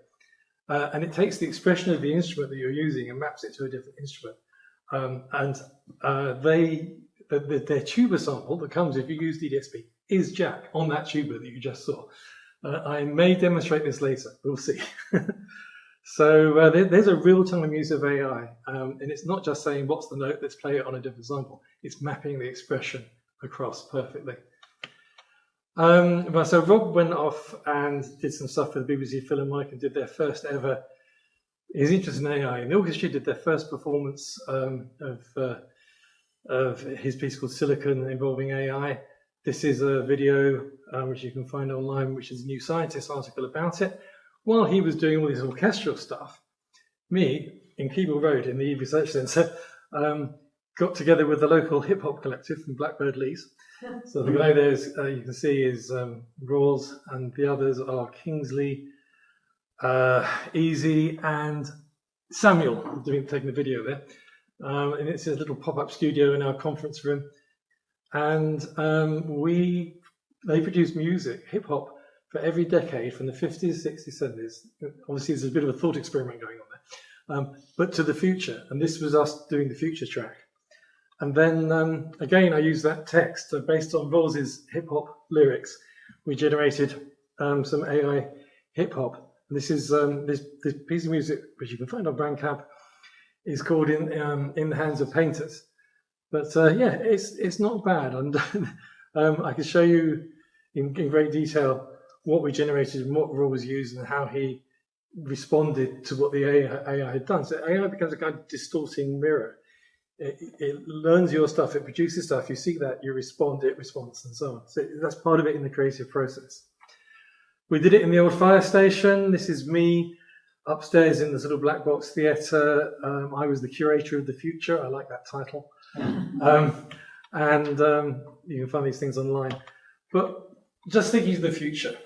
Speaker 5: And it takes the expression of the instrument that you're using and maps it to a different instrument. Their tuba sample that comes if you use DDSP is Jack on that tuba that you just saw. I may demonstrate this later, we'll see. So there's a real-time use of AI, and it's not just saying what's the note, let's play it on a different sample. It's mapping the expression across perfectly. So Rob went off and did some stuff for the BBC Philharmonic and did their first ever. He's interested in AI, and the orchestra did their first performance of his piece called Silicon involving AI. This is a video which you can find online, which is a New Scientist article about it. While he was doing all this orchestral stuff, me, in Keble Road in the Eve Research Centre, got together with the local hip hop collective from Blackbird Leys. So the guy there is, you can see is Rawls, and the others are Kingsley, Easy, and Samuel taking the video there. And it's a little pop-up studio in our conference room. And they produce music, hip hop, for every decade from the 50s, 60s, 70s. Obviously, there's a bit of a thought experiment going on there, but to the future. And this was us doing the future track. And then again, I used that text. So based on Rawls's hip hop lyrics, we generated some AI hip hop. And this is this piece of music, which you can find on Bandcamp, is called "In the Hands of Painters." But yeah, it's not bad, and I can show you in great detail what we generated and what Rawls used and how he responded to what the AI had done. So AI becomes a kind of distorting mirror. It learns your stuff, it produces stuff, you see that, you respond, it responds, and so on. So that's part of it in the creative process. We did it in the old fire station. This is me upstairs in the sort of black box theatre. I was the curator of the future. I like that title. And you can find these things online. But just thinking of the future.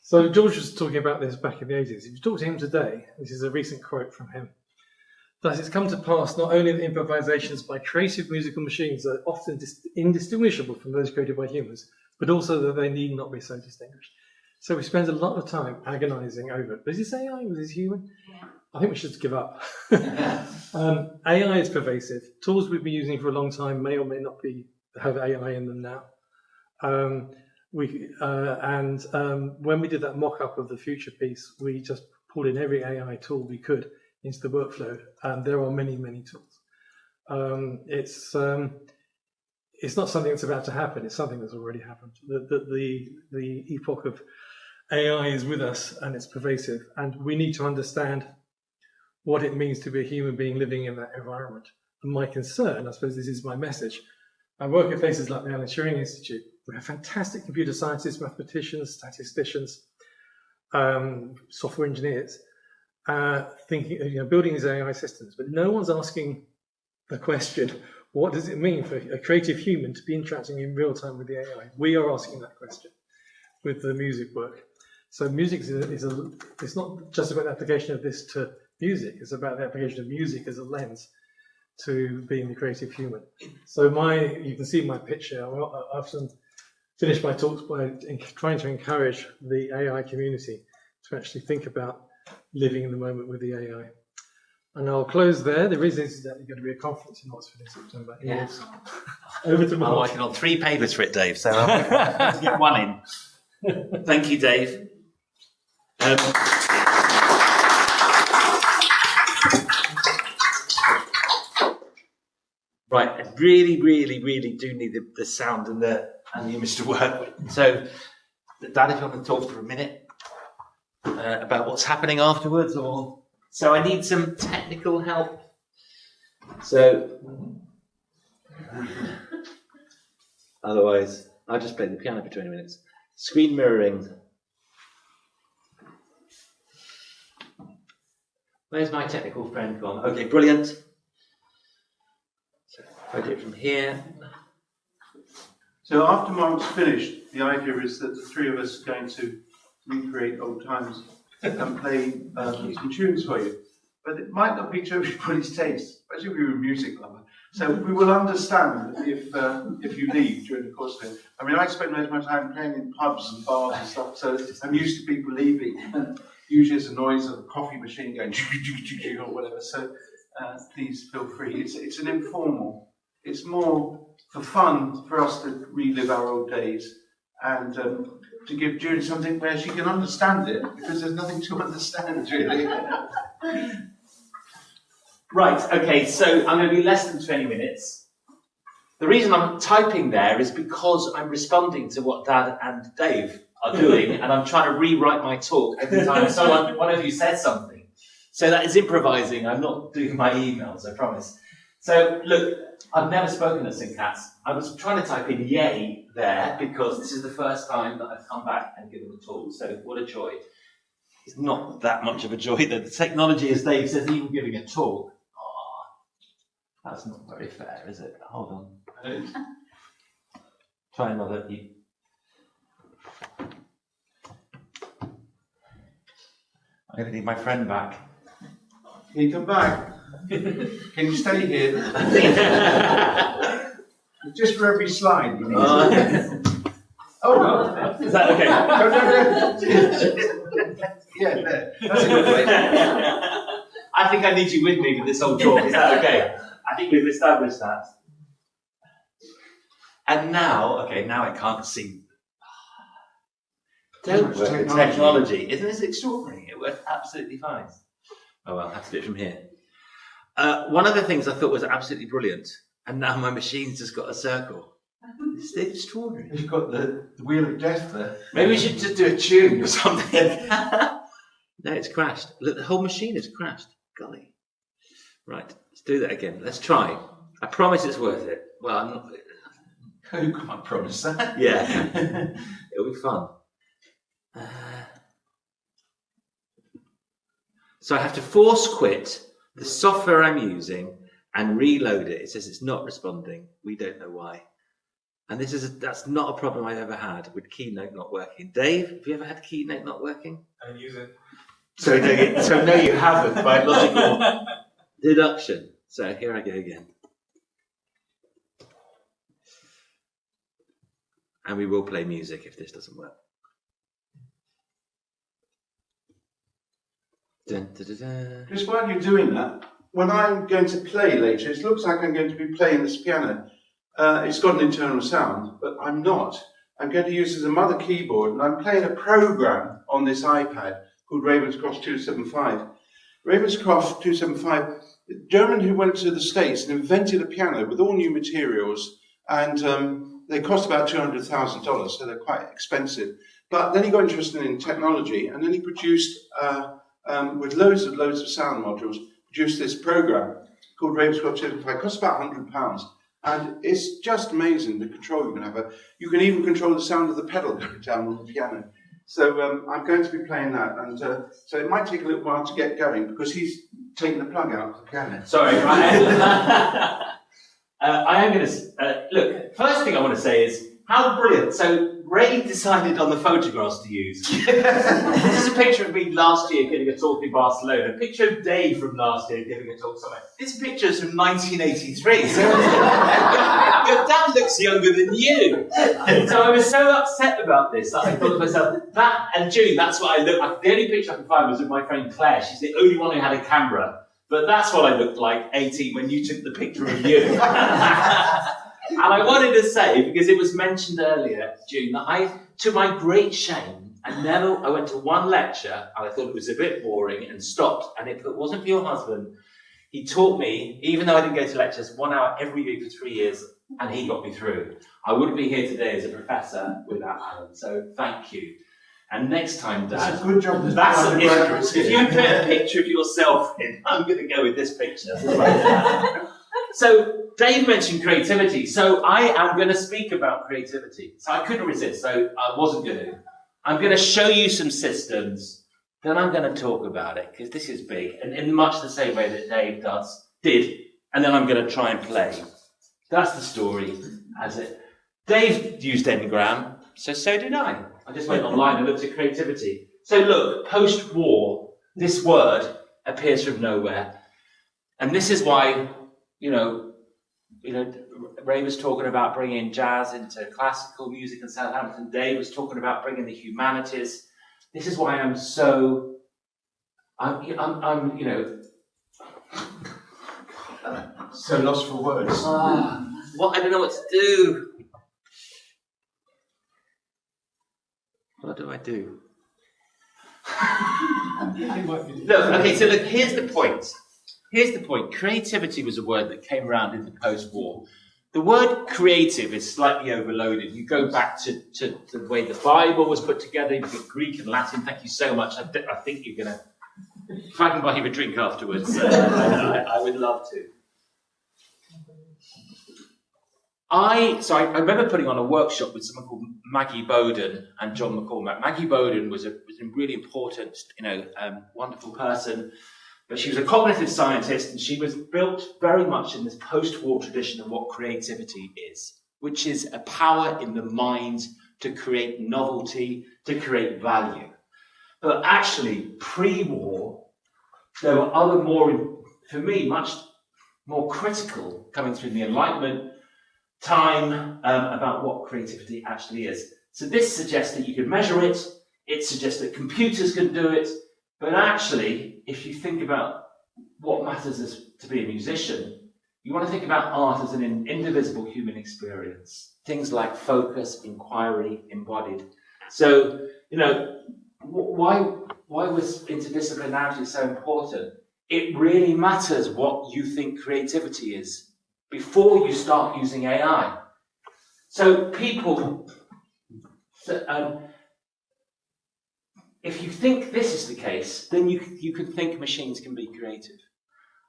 Speaker 5: So George was talking about this back in the 80s. If you talk to him today, this is a recent quote from him. Thus, it's come to pass not only that improvisations by creative musical machines are often indistinguishable from those created by humans, but also that they need not be so distinguished. So we spend a lot of time agonizing over it. Was this AI? Was this human? Yeah. I think we should give up. AI is pervasive. Tools we've been using for a long time may or may not have AI in them now. When we did that mock-up of the future piece, we just pulled in every AI tool we could into the workflow, and there are many, many tools. It's not something that's about to happen, it's something that's already happened. The epoch of AI is with us, and it's pervasive, and we need to understand what it means to be a human being living in that environment. And my concern, I suppose this is my message, I work at places like the Alan Turing Institute. We have fantastic computer scientists, mathematicians, statisticians, software engineers, building these AI systems, but no one's asking the question, what does it mean for a creative human to be interacting in real time with the AI? We are asking that question with the music work. So music it's not just about the application of this to music, it's about the application of music as a lens to being the creative human. So you can see my picture. I often finish my talks by trying to encourage the AI community to actually think about living in the moment with the AI. And I'll close there. There is incidentally going to be a conference in Oxford in September.
Speaker 6: Yeah.
Speaker 5: Over to
Speaker 6: I'm
Speaker 5: Mark.
Speaker 6: working on 3 papers for it, Dave, so I'll get one in. Thank you, Dave. Right, I really, really, really do need the sound and the image to work. So, Dad, if you want to talk for a minute about what's happening afterwards, so I need some technical help. So, otherwise, I'll just play the piano for 20 minutes. Screen mirroring. Where's my technical friend gone? Okay, brilliant. So if I do it from here.
Speaker 1: So after Mark's finished, the idea is that the 3 of us are going to recreate old times and play some tunes for you. But it might not be to everybody's taste, especially if you're a music lover. So we will understand if you leave during the course of it. I mean, I spend most of my time playing in pubs and bars and stuff, so I'm used to people leaving. Usually it's a noise of a coffee machine going or whatever. So please feel free. It's an informal. It's more for fun for us to relive our old days and to give June something where she can understand it, because there's nothing to understand really.
Speaker 6: Right, okay, so I'm going to be less than 20 minutes. The reason I'm typing there is because I'm responding to what Dad and Dave are doing, and I'm trying to rewrite my talk every time one of you says something. So that is improvising. I'm not doing my emails, I promise. So look, I've never spoken at St. Cat's. I was trying to type in yay there because this is the first time that I've come back and given a talk. So what a joy. It's not that much of a joy that the technology, as Dave says, even giving a talk. Oh, that's not very fair, is it? Hold on. Try another. I'm going to need my friend back.
Speaker 1: Can you come back? Can you stay here? Just for every slide. You need oh, no.
Speaker 6: Is that okay?
Speaker 1: Yeah, there. That's a good way.
Speaker 6: I think I need you with me for this whole talk. Is that okay? I think we've established that. And now, okay, now I can't see. Don't work with technology. Isn't this extraordinary? It works absolutely fine. Oh well, I have to do it from here. One of the things I thought was absolutely brilliant, and now my machine's just got a circle. It's extraordinary.
Speaker 1: You've got the wheel of death there.
Speaker 6: Maybe we should just do a tune or something. No, it's crashed. Look, the whole machine has crashed. Golly. Right, let's do that again. Let's try. I promise it's worth it. Well, I'm not.
Speaker 1: Who can't promise that?
Speaker 6: Yeah. It'll be fun. So I have to force quit the software I'm using and reload it. It says it's not responding. We don't know why. And that's not a problem I've ever had with Keynote not working. Dave, have you ever had Keynote not working?
Speaker 5: I don't use it.
Speaker 6: So no, you haven't by logical deduction. So here I go again. And we will play music if this doesn't work. Dun, dun, dun, dun.
Speaker 1: Just while you're doing that, when I'm going to play later, it looks like I'm going to be playing this piano. It's got an internal sound, but I'm not. I'm going to use it as a mother keyboard, and I'm playing a program on this iPad called Ravenscroft 275. Ravenscroft 275, a German who went to the States and invented a piano with all new materials, and they cost about $200,000, so they're quite expensive. But then he got interested in technology, and then he produced, with loads of sound modules, produced this program called Ravenscroft 275. It costs about £100. And it's just amazing the control you can have. You can even control the sound of the pedal going down on the piano. So I'm going to be playing that, and so it might take a little while to get going because he's taking the plug out of the piano.
Speaker 6: Sorry, I am going to look. First thing I want to say is how brilliant. So Ray decided on the photographs to use. This is a picture of me last year giving a talk in Barcelona. A picture of Dave from last year giving a talk somewhere. This picture is from 1983. So your dad looks younger than you. So I was so upset about this that I thought to myself, that and June, that's what I look like. The only picture I could find was with my friend Claire. She's the only one who had a camera. But that's what I looked like 18 when you took the picture of you. And I wanted to say, because it was mentioned earlier, June, that to my great shame, I went to one lecture and I thought it was a bit boring and stopped. And if it wasn't for your husband, he taught me, even though I didn't go to lectures, 1 hour every week for 3 years, and he got me through. I wouldn't be here today as a professor without Alan, so thank you. And next time, Dad,
Speaker 1: That's a good job.
Speaker 6: if you put a picture of yourself in, I'm going to go with this picture. So Dave mentioned creativity, so I am going to speak about creativity. So I couldn't resist, so I wasn't going to. I'm going to show you some systems, then I'm going to talk about it, because this is big, and in much the same way that Dave did, and then I'm going to try and play. That's the story, as it. Dave used Enneagram, so did I. I just went online and looked at creativity. So look, post-war, this word appears from nowhere. And this is why, Ray was talking about bringing jazz into classical music in Southampton. Dave was talking about bringing the humanities. This is why I'm so
Speaker 1: lost for words.
Speaker 6: I don't know what to do. What do I do? Look, here's the point. Creativity was a word that came around in the post-war. The word creative is slightly overloaded. You go back to the way the Bible was put together, you've got Greek and Latin. Thank you so much. I think you're going to... If I can buy you a drink afterwards, I would love to. I remember putting on a workshop with someone called Maggie Bowden and John McCormack. Maggie Bowden was a really important, wonderful person, but she was a cognitive scientist, and she was built very much in this post-war tradition of what creativity is, which is a power in the mind to create novelty, to create value. But actually, pre-war, there were other for me, much more critical coming through the Enlightenment time about what creativity actually is. So this suggests that you can measure it, it suggests that computers can do it, but actually, if you think about what matters as to be a musician, you want to think about art as an indivisible human experience. Things like focus, inquiry, embodied. So, why was interdisciplinarity so important? It really matters what you think creativity is before you start using AI. So if you think this is the case, then you can think machines can be creative.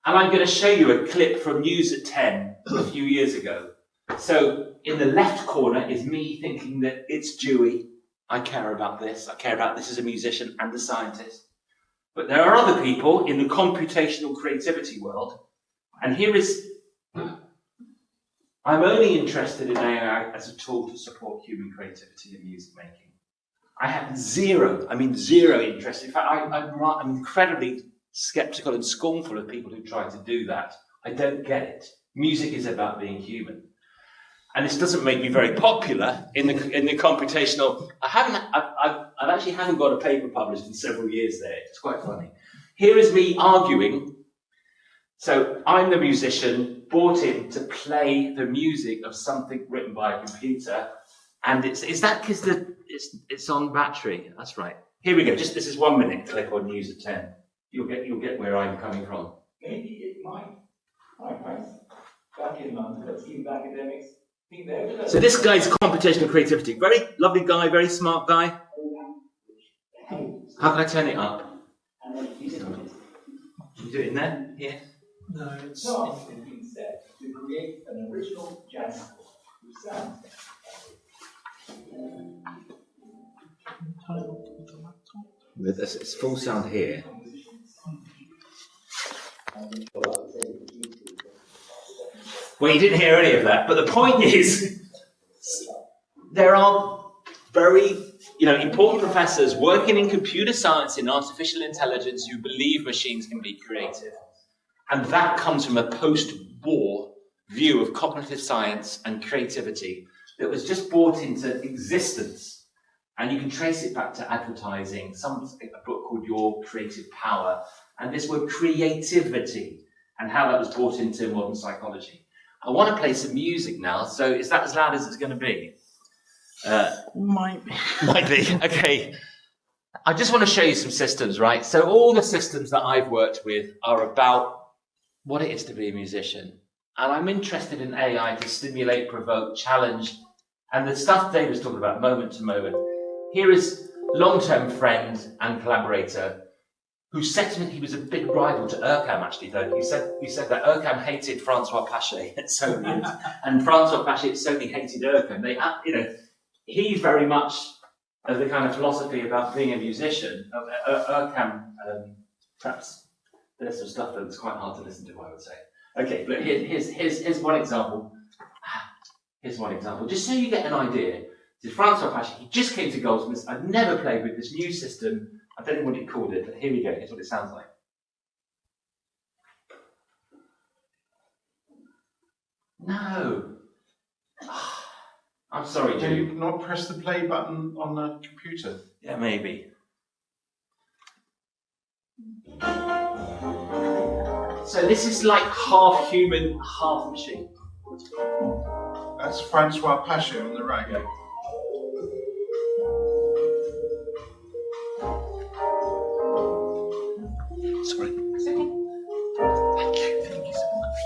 Speaker 6: And I'm going to show you a clip from News at 10 a few years ago. So in the left corner is me thinking that it's Dewey. I care about this. I care about this as a musician and a scientist. But there are other people in the computational creativity world. And here is, I'm only interested in AI as a tool to support human creativity and music making. I have zero interest. In fact, I'm incredibly skeptical and scornful of people who try to do that. I don't get it. Music is about being human. And this doesn't make me very popular in the computational. I actually haven't got a paper published in several years there. It's quite funny. Here is me arguing. So I'm the musician brought in to play the music of something written by a computer, and is that because it's on battery? That's right. Here we go. This is 1 minute. Click on News at 10. You'll get where I'm coming from.
Speaker 7: Maybe it might. Hi guys, back in London, let's keep the academics.
Speaker 6: So this guy's computational creativity. Very lovely guy, very smart guy. How can I turn it up? You do it in there? Here?
Speaker 5: No, it's.
Speaker 7: Songs have been set to create an original jazz score with sound.
Speaker 6: It's full sound here. Well, you didn't hear any of that, but the point is, there are very, important professors working in computer science and artificial intelligence who believe machines can be creative. And that comes from a post-war view of cognitive science and creativity that was just brought into existence. And you can trace it back to advertising, a book called Your Creative Power, and this word creativity and how that was brought into modern psychology. I want to play some music now, so is that as loud as it's going to be?
Speaker 2: Might be.
Speaker 6: Might be, okay. I just want to show you some systems, right? So all the systems that I've worked with are about what it is to be a musician. And I'm interested in AI to stimulate, provoke, challenge, and the stuff Dave was talking about moment to moment. Here is long-term friend and collaborator who said to me he was a big rival to Erkam, actually, though. He said that Erkam hated Francois Pachet at Sony, and Francois Pachet at Sony hated Erkam. He's very much of the kind of philosophy about being a musician. Erkam, perhaps there's some stuff that's quite hard to listen to, I would say. Okay, but here's one example. Here's one example, just so you get an idea. This is Francois Pachet. He just came to Goldsmiths. I've never played with this new system. I don't know what he called it, but here we go. Here's what it sounds like. No. I'm sorry,
Speaker 1: Can
Speaker 6: Jude.
Speaker 1: you not press the play button on the computer?
Speaker 6: Yeah, maybe. So this is like half human, half machine.
Speaker 1: That's Francois Pachet on the right.
Speaker 6: Sorry. Thank you so much.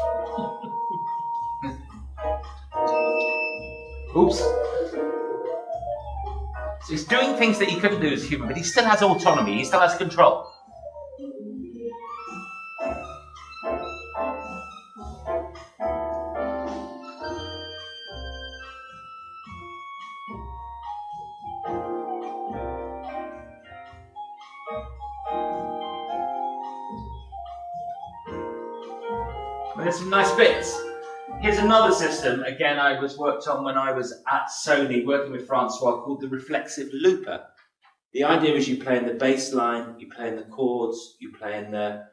Speaker 6: Oops. So he's doing things that he couldn't do as a human, but he still has autonomy, he still has control. And there's some nice bits. Here's another system, again, I was worked on when I was at Sony, working with Francois, called the Reflexive Looper. The idea is you play in the bass line, you play in the chords, you play in the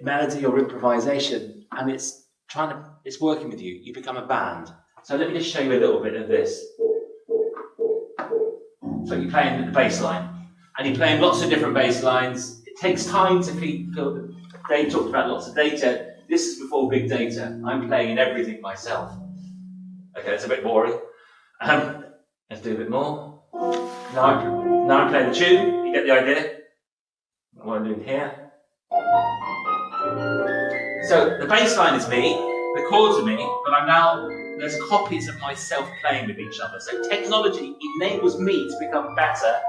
Speaker 6: melody or improvisation, and it's working with you. You become a band. So let me just show you a little bit of this. So you play in the bass line, and you play in lots of different bass lines. It takes time to feed. Dave talked about lots of data. This is before big data. I'm playing in everything myself. Okay, that's a bit boring. Let's do a bit more. Now I'm playing the tune. You get the idea? What I'm doing here. So the bass line is me, the chords are me, but there's copies of myself playing with each other. So technology enables me to become better,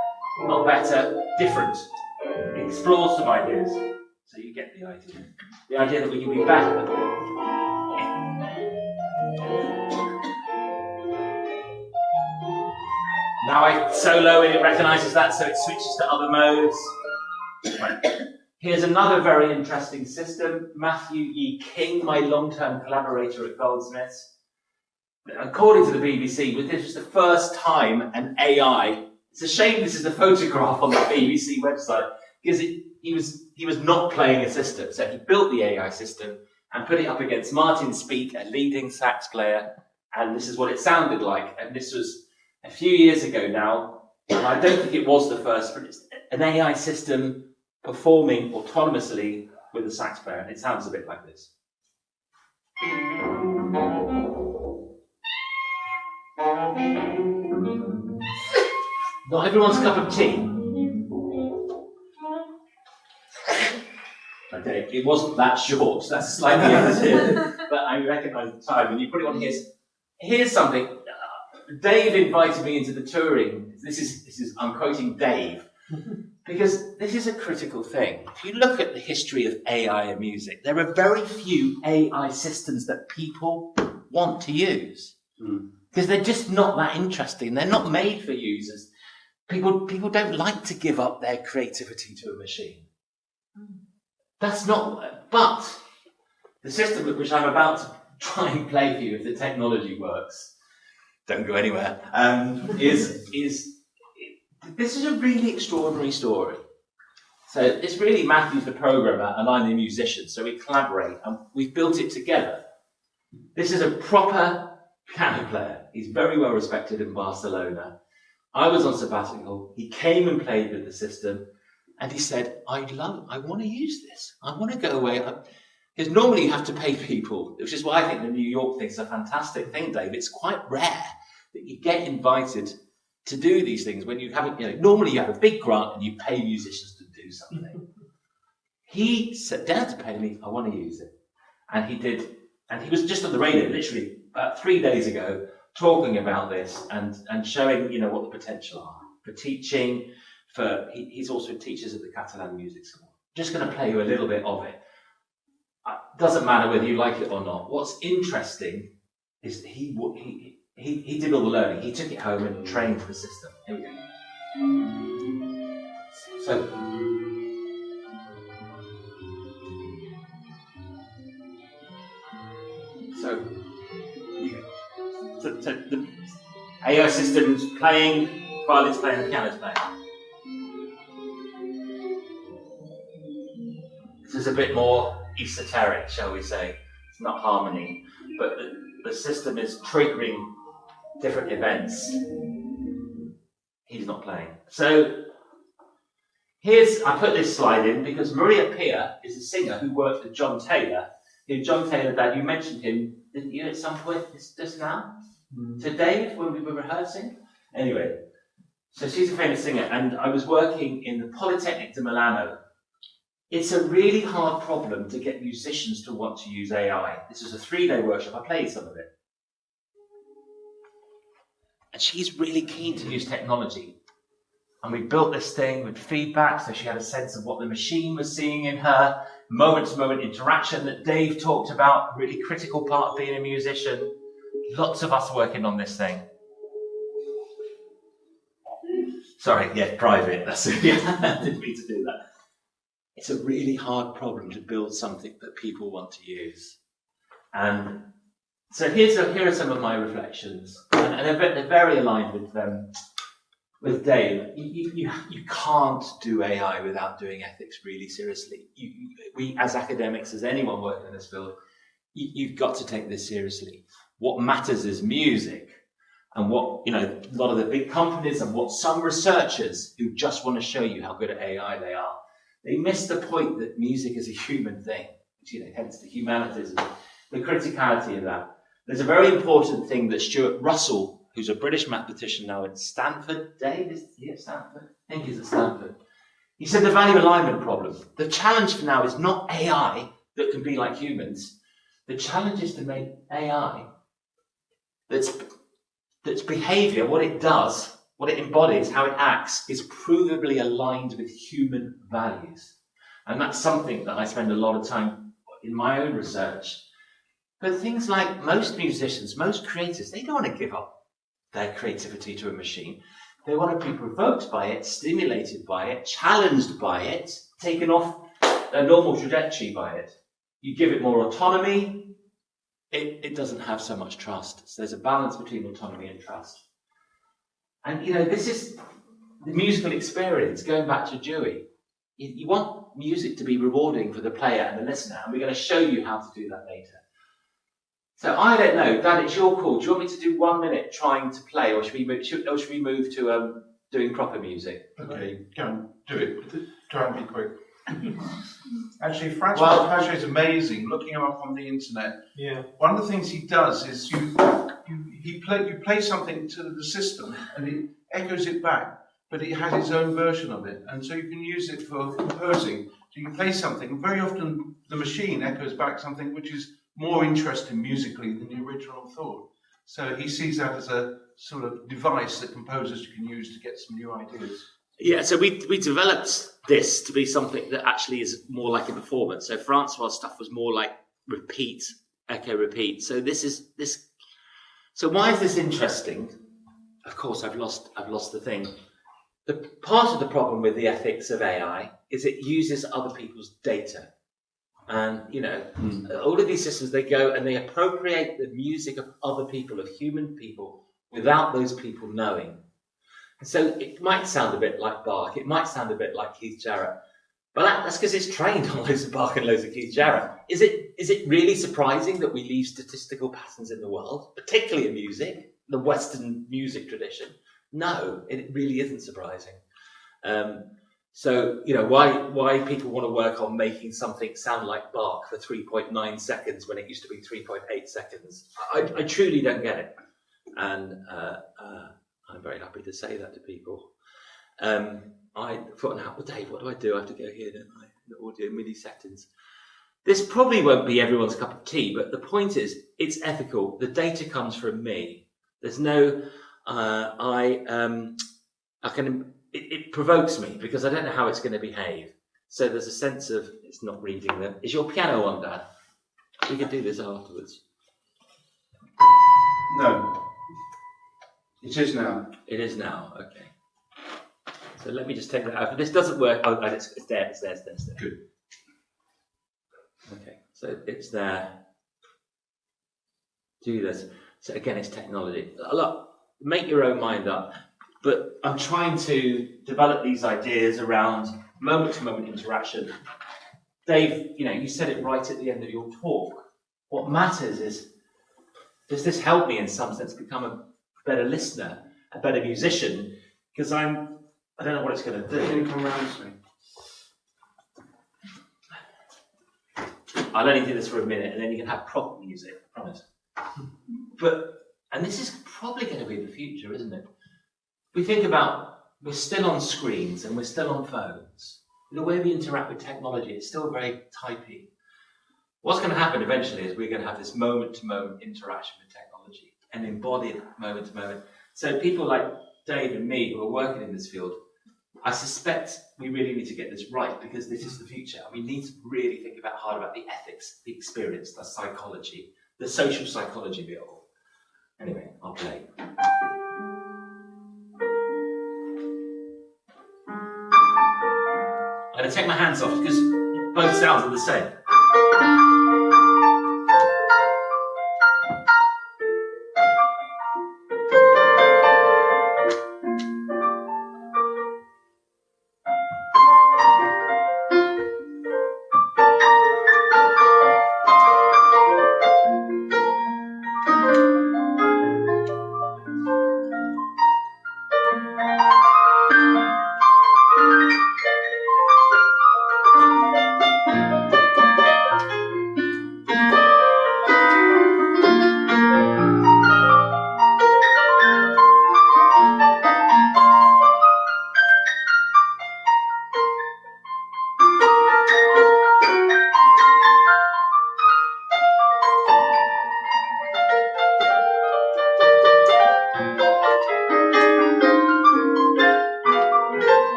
Speaker 6: not better, different. It explores some ideas. So you get the idea. The idea that we can be better. Now I solo and it recognises that, so it switches to other modes. Right. Here's another very interesting system. Matthew E. King, my long-term collaborator at Goldsmiths. According to the BBC, this was the first time an AI, it's a shame this is a photograph on the BBC website, because he was not playing a system. So he built the AI system and put it up against Martin Speake, a leading sax player, and this is what it sounded like. And this was a few years ago now, and I don't think it was the first, but it's an AI system performing autonomously with a sax player, and it sounds a bit like this. Not everyone's cup of tea. Okay, it wasn't that short, that's slightly edited, but I recognise the time. When you put it on here's something. Dave invited me into the touring. This is I'm quoting Dave, because this is a critical thing. If you look at the history of AI and music, there are very few AI systems that people want to use. Because they're just not that interesting. They're not made for users. People don't like to give up their creativity to a machine. That's not, but the system which I'm about to try and play for you, if the technology works, don't go anywhere, this is a really extraordinary story. So it's really Matthew's the programmer and I'm the musician, so we collaborate and we've built it together. This is a proper piano player. He's very well respected in Barcelona. I was on sabbatical. He came and played with the system. And he said, I want to use this. I want to go away. Because normally you have to pay people, which is why I think the New York thing's a fantastic thing, Dave. It's quite rare that you get invited to do these things when you haven't, normally you have a big grant and you pay musicians to do something. He sat down to pay me, I want to use it. And he did. And he was just on the radio, literally, about 3 days ago, talking about this and showing, what the potential are for teaching. He's also teaches at the Catalan Music School. Just going to play you a little bit of it. Doesn't matter whether you like it or not. What's interesting is he did all the learning. He took it home and trained the system. Here we go. So the AI system's playing, violin's playing, the piano's playing. This is a bit more esoteric, shall we say. It's not harmony, but the system is triggering different events. He's not playing. So I put this slide in because Maria Pia is a singer who worked with John Taylor. John Taylor, Dad, you mentioned him, didn't you, at some point just now? To Dave, when we were rehearsing? Anyway, so she's a famous singer, and I was working in the Polytechnic de Milano. It's a really hard problem to get musicians to want to use AI. This was a 3-day workshop. I played some of it. And she's really keen to use technology. And we built this thing with feedback, so she had a sense of what the machine was seeing in her, moment-to-moment interaction that Dave talked about, a really critical part of being a musician. Lots of us working on this thing. Sorry, yeah, private. That's I didn't mean to do that. it's a really hard problem to build something that people want to use. And so here are some of my reflections, and they're very aligned with Dave. You can't do AI without doing ethics really seriously. We as academics, as anyone working in this field, you've got to take this seriously. What matters is music, and what, you know, a lot of the big companies and what some researchers who just want to show you how good at AI they are, they miss the point that music is a human thing, you know, hence the humanities and the criticality of that. There's a very important thing that Stuart Russell, who's a British mathematician now at Stanford, Dave, is he at Stanford? I think he's at Stanford. He said the value alignment problem. The challenge for now is not AI that can be like humans. The challenge is to make AI that's behavior, what it does, what it embodies, how it acts, is provably aligned with human values. And that's something that I spend a lot of time in my own research. But things like most musicians, most creators, they don't want to give up their creativity to a machine. They want to be provoked by it, stimulated by it, challenged by it, taken off a normal trajectory by it. You give it more autonomy, it doesn't have so much trust. So there's a balance between autonomy and trust. And, you know, this is the musical experience, going back to Dewey. You want music to be rewarding for the player and the listener, and we're going to show you how to do that later. So I don't know, Dan, it's your call. Do you want me to do 1 minute trying to play, or should we move to doing proper music?
Speaker 1: Okay, go and do it. Try and be quick. Actually, Francois Page is amazing. Looking him up on the internet,
Speaker 5: Yeah.
Speaker 1: one of the things he does is you play something to the system and it echoes it back, but it has its own version of it, and so you can use it for composing. So you can play something, and very often the machine echoes back something which is more interesting musically than the original thought. So he sees that as a sort of device that composers can use to get some new ideas.
Speaker 6: Yeah, so we developed this to be something that actually is more like a performance. So Francois' stuff was more like repeat, echo, repeat. So So why is this interesting? Of course, I've lost the thing. The part of the problem with the ethics of AI is it uses other people's data. And, you know, all of these systems, they go and they appropriate the music of other people, of human people, without those people knowing. And so it might sound a bit like Bach, it might sound a bit like Keith Jarrett, but that's because it's trained on loads of Bach and loads of Keith Jarrett. Is it really surprising that we leave statistical patterns in the world, particularly in music, the Western music tradition? No, it really isn't surprising. So, you know, why people want to work on making something sound like Bach for 3.9 seconds when it used to be 3.8 seconds, I truly don't get it. And I'm very happy to say that to people. I thought, now, well, Dave, what do? I have to go here, don't I? The audio milliseconds. This probably won't be everyone's cup of tea, but the point is, it's ethical. The data comes from me. There's no, it provokes me because I don't know how it's going to behave. So there's a sense of, it's not reading them. Is your piano on, Dad? We could do this afterwards.
Speaker 1: No. It is now.
Speaker 6: It is now, okay. So let me just take that out. If this doesn't work, oh, it's there, it's there.
Speaker 1: Good.
Speaker 6: Okay, so it's there. Do this. So again, it's technology. Look, make your own mind up. But I'm trying to develop these ideas around moment-to-moment interaction. Dave, you know, you said it right at the end of your talk. What matters is, does this help me in some sense become a better listener, a better musician? Because I don't know what it's going to do.
Speaker 1: Can you come round to me?
Speaker 6: I'll only do this for a minute, and then you can have proper music, I promise. And this is probably going to be the future, isn't it? We think about, we're still on screens and we're still on phones. The way we interact with technology, it's still very typey. What's going to happen eventually is we're going to have this moment-to-moment interaction with technology, an embodied moment-to-moment. So people like Dave and me who are working in this field, I suspect we really need to get this right because this is the future. We need to really think hard about the ethics, the experience, the psychology, the social psychology of it all. Anyway, I'll play. going to take my hands off because both sounds are the same.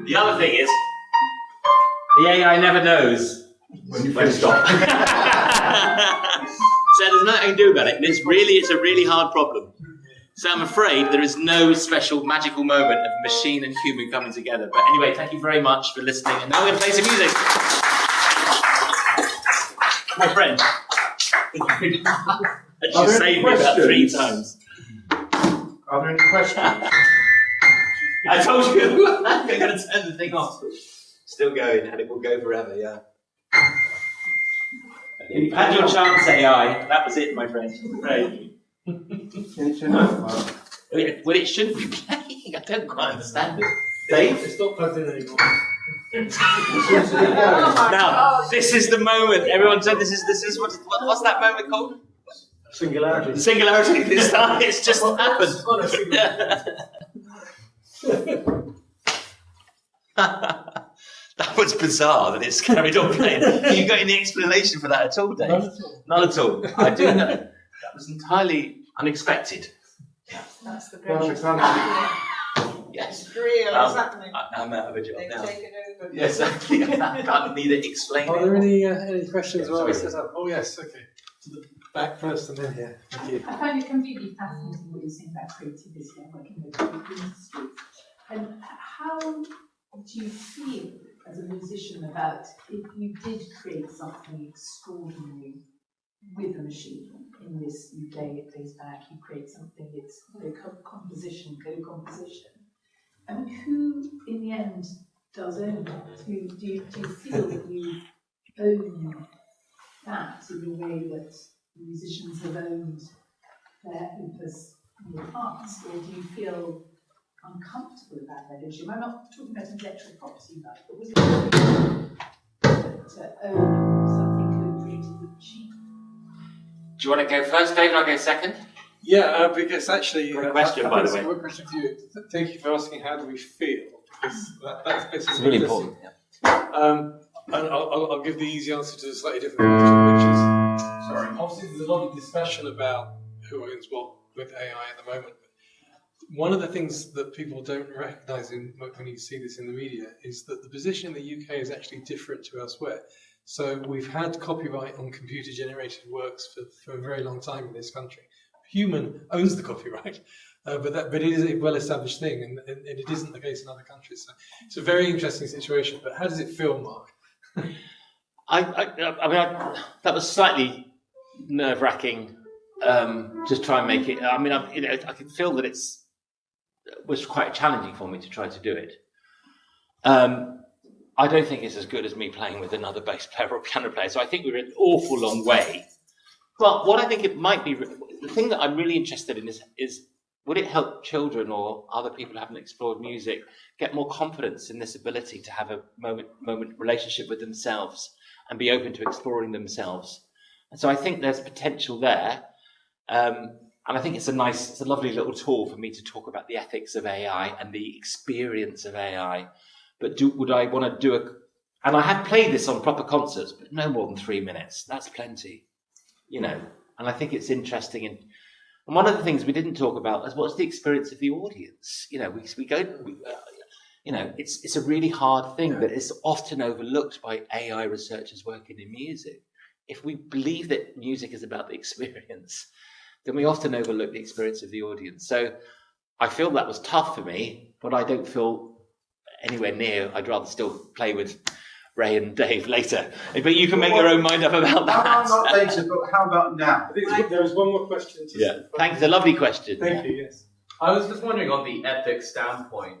Speaker 6: The other thing is, the AI never knows when to stop. So there's nothing I can do about it. And it's a really hard problem. So I'm afraid there is no special magical moment of machine and human coming together. But anyway, thank you very much for listening. And now we're going to play some music. My friend. And she saved me about 3 times.
Speaker 1: Are there any questions?
Speaker 6: I told you, I'm going to turn the thing off. Still going, and it will go forever, yeah. You've had your chance, AI. That was it, my friend. Right. Well, it shouldn't be playing. I don't quite understand it. Dave?
Speaker 5: It's not plugged in anymore.
Speaker 6: Now, this is the moment. Everyone said this is what's that moment called?
Speaker 5: Singularity.
Speaker 6: Singularity. It's just happened. That was bizarre that it's carried on playing. You got any explanation for that at all, Dave? None at all. I do know. That was entirely unexpected.
Speaker 8: That's the
Speaker 1: Well,
Speaker 8: pressure.
Speaker 1: we can't-
Speaker 6: Yes.
Speaker 8: It's real, it's happening.
Speaker 6: I'm out of a job
Speaker 8: They've
Speaker 6: now.
Speaker 8: taken over.
Speaker 6: Yes, exactly. I can't need it explained.
Speaker 5: Are there any questions
Speaker 6: Yeah,
Speaker 5: while we
Speaker 6: sorry.
Speaker 5: set up? Oh yes, okay. To the back first and then here. Thank you.
Speaker 9: I find it completely fascinating what you're saying about creativity and working with different industries. And how do you feel as a musician about if you did create something extraordinary with a machine? In this, you play, it plays back, you create something, it's co-composition. I mean, who in the end does own that? Do you feel that you own that in the way that musicians have owned their opus in the past, or do you feel uncomfortable about that issue? I'm not talking about intellectual property rights, but was it to own something co-created with machine?
Speaker 6: Do you want to go first, Dave, and I'll go second?
Speaker 5: Yeah, because actually,
Speaker 6: Great question, by the way.
Speaker 5: One question for you. Thank you for asking. How do we feel? Because that's basically
Speaker 6: It's really
Speaker 5: interesting.
Speaker 6: important. Yeah.
Speaker 5: And I'll give the easy answer to a slightly different question, which is, sorry, obviously there's a lot of discussion about who owns what with AI at the moment. One of the things that people don't recognise when you see this in the media is that the position in the UK is actually different to elsewhere. So we've had copyright on computer-generated works for a very long time in this country. Human owns the copyright, but it is a well-established thing, and it isn't the case in other countries. So it's a very interesting situation. But how does it feel, Mark?
Speaker 6: I mean, that was slightly nerve-wracking. Just try and make it. I mean, I can feel that it was quite challenging for me to try to do it. I don't think it's as good as me playing with another bass player or piano player. So I think we're an awful long way. Well, what I think it might be, the thing that I'm really interested in is would it help children or other people who haven't explored music get more confidence in this ability to have a moment relationship with themselves and be open to exploring themselves? And so I think there's potential there. And I think it's a lovely little tool for me to talk about the ethics of AI and the experience of AI. But would I want to do and I have played this on proper concerts, but no more than 3 minutes. That's plenty, And I think it's interesting. And one of the things we didn't talk about is what's the experience of the audience. We go. it's a really hard thing, but it's often overlooked by AI researchers working in music. If we believe that music is about the experience, then we often overlook the experience of the audience. So I feel that was tough for me, but I don't feel anywhere near. I'd rather still play with Ray and Dave later. But you can make your own mind up about that.
Speaker 1: Not later, but how about now?
Speaker 5: There was one more question.
Speaker 6: Thanks. A lovely question.
Speaker 5: Thank you. Yes.
Speaker 10: I was just wondering on the ethics standpoint,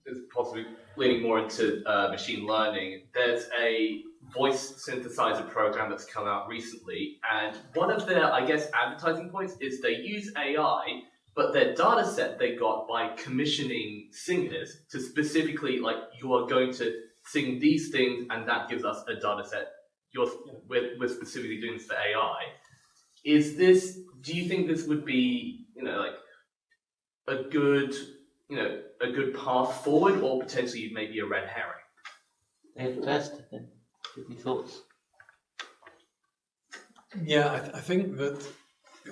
Speaker 10: is possibly leaning more into machine learning. There's a voice synthesizer program that's come out recently, and one of their, I guess, advertising points is they use AI, but their data set they got by commissioning singers to specifically, like, you are going to sing these things, and that gives us a data set. We're specifically doing this for AI. Do you think this would be, like, a good path forward, or potentially maybe a red herring?
Speaker 6: Dave first, then. Any thoughts?
Speaker 5: Yeah, I think that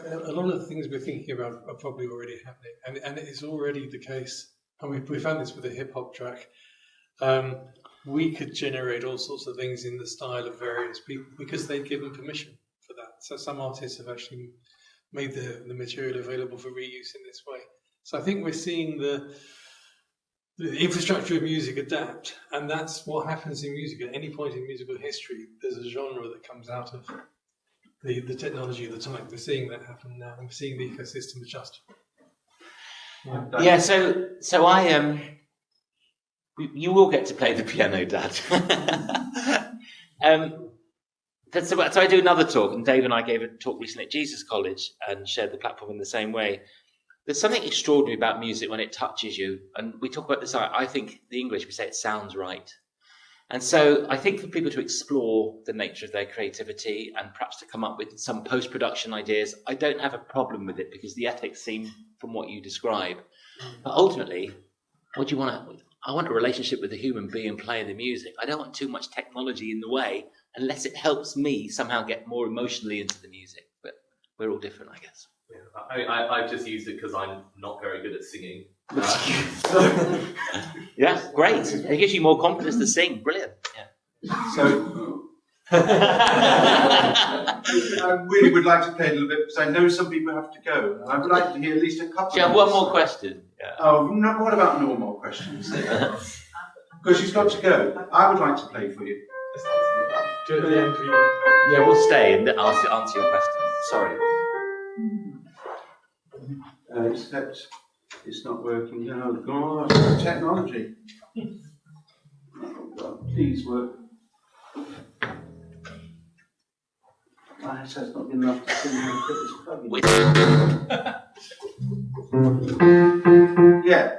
Speaker 5: a lot of the things we're thinking about are probably already happening, and it is already the case. And we found this with a hip hop track. We could generate all sorts of things in the style of various people because they've given permission for that. So some artists have actually made the material available for reuse in this way. So I think we're seeing the infrastructure of music adapt, and that's what happens in music. At any point in musical history, there's a genre that comes out of the technology of the time. We're seeing that happen now, and we're seeing the ecosystem adjust.
Speaker 6: Yeah. So I you will get to play the piano, Dad. So I do another talk, and Dave and I gave a talk recently at Jesus College and shared the platform in the same way. There's something extraordinary about music when it touches you. And we talk about this, I think the English, we say it sounds right. And so I think for people to explore the nature of their creativity and perhaps to come up with some post-production ideas, I don't have a problem with it because the ethics seem from what you describe. But ultimately, what do you want? I want a relationship with the human being playing the music. I don't want too much technology in the way unless it helps me somehow get more emotionally into the music. But we're all different, I guess.
Speaker 10: Yeah, I've just used it because I'm not very good at singing.
Speaker 6: Yeah, great. It gives you more confidence to sing. Brilliant. Yeah.
Speaker 1: So I really would like to play a little bit because I know some people have to go. And I would like to hear at least a couple.
Speaker 6: Do you have one more question? Yeah.
Speaker 1: Oh, no, what about no more questions? Because she's got to go. I would like to play for you.
Speaker 5: Do it at the end for you.
Speaker 6: Yeah, we'll stay and answer your question. Sorry.
Speaker 1: Except it's not working. Oh God, technology. Oh God, please work. My headset's not good enough to sing and put this plug in. Yeah.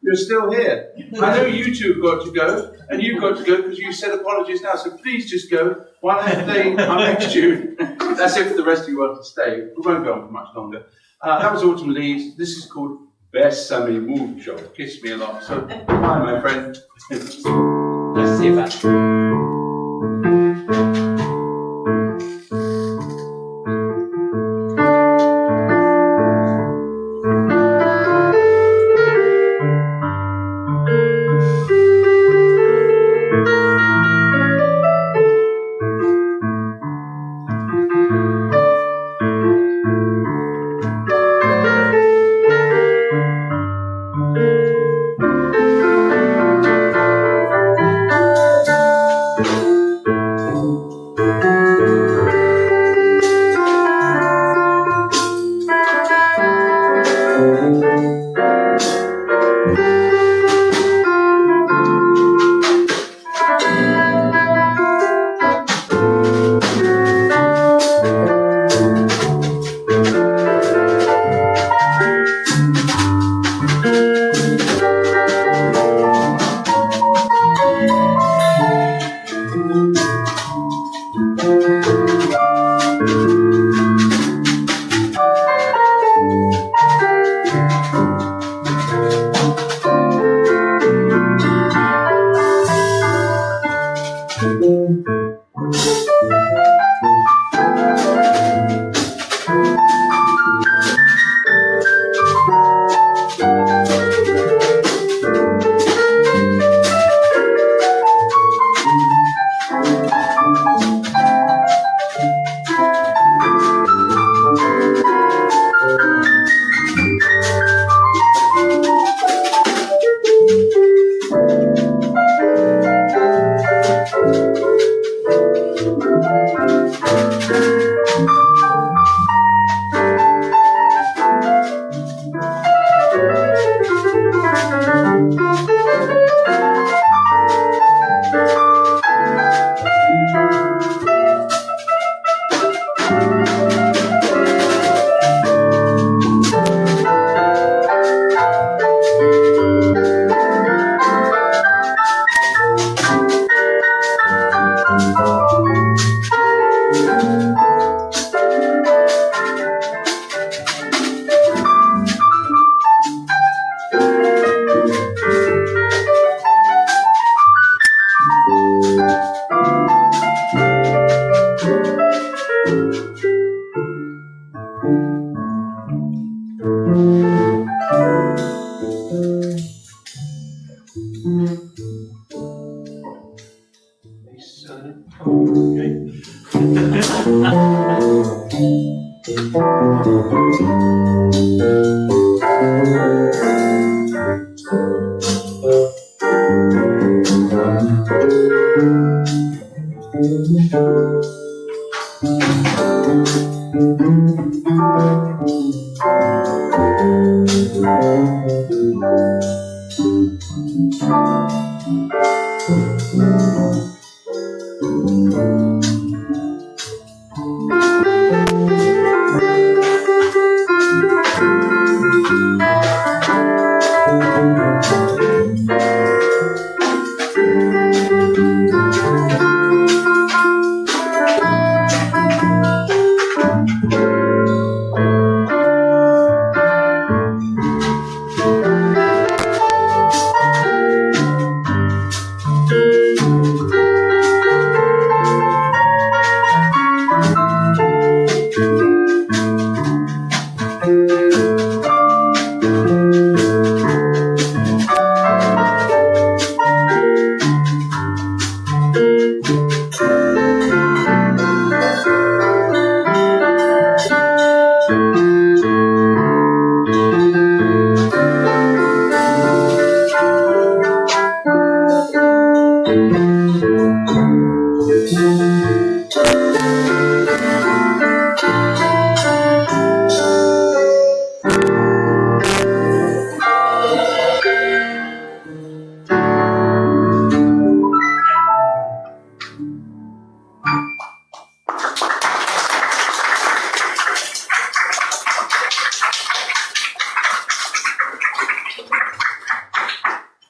Speaker 1: You're still here. I know you two have got to go, and you've got to go because you said apologies now, so please just go. One other thing, next June. That's if the rest of you want to stay. We won't go on for much longer. That was Autumn Leaves. This is called Bésame Mucho. Kiss me a lot. So, bye, my friend.
Speaker 2: Nice to see you back.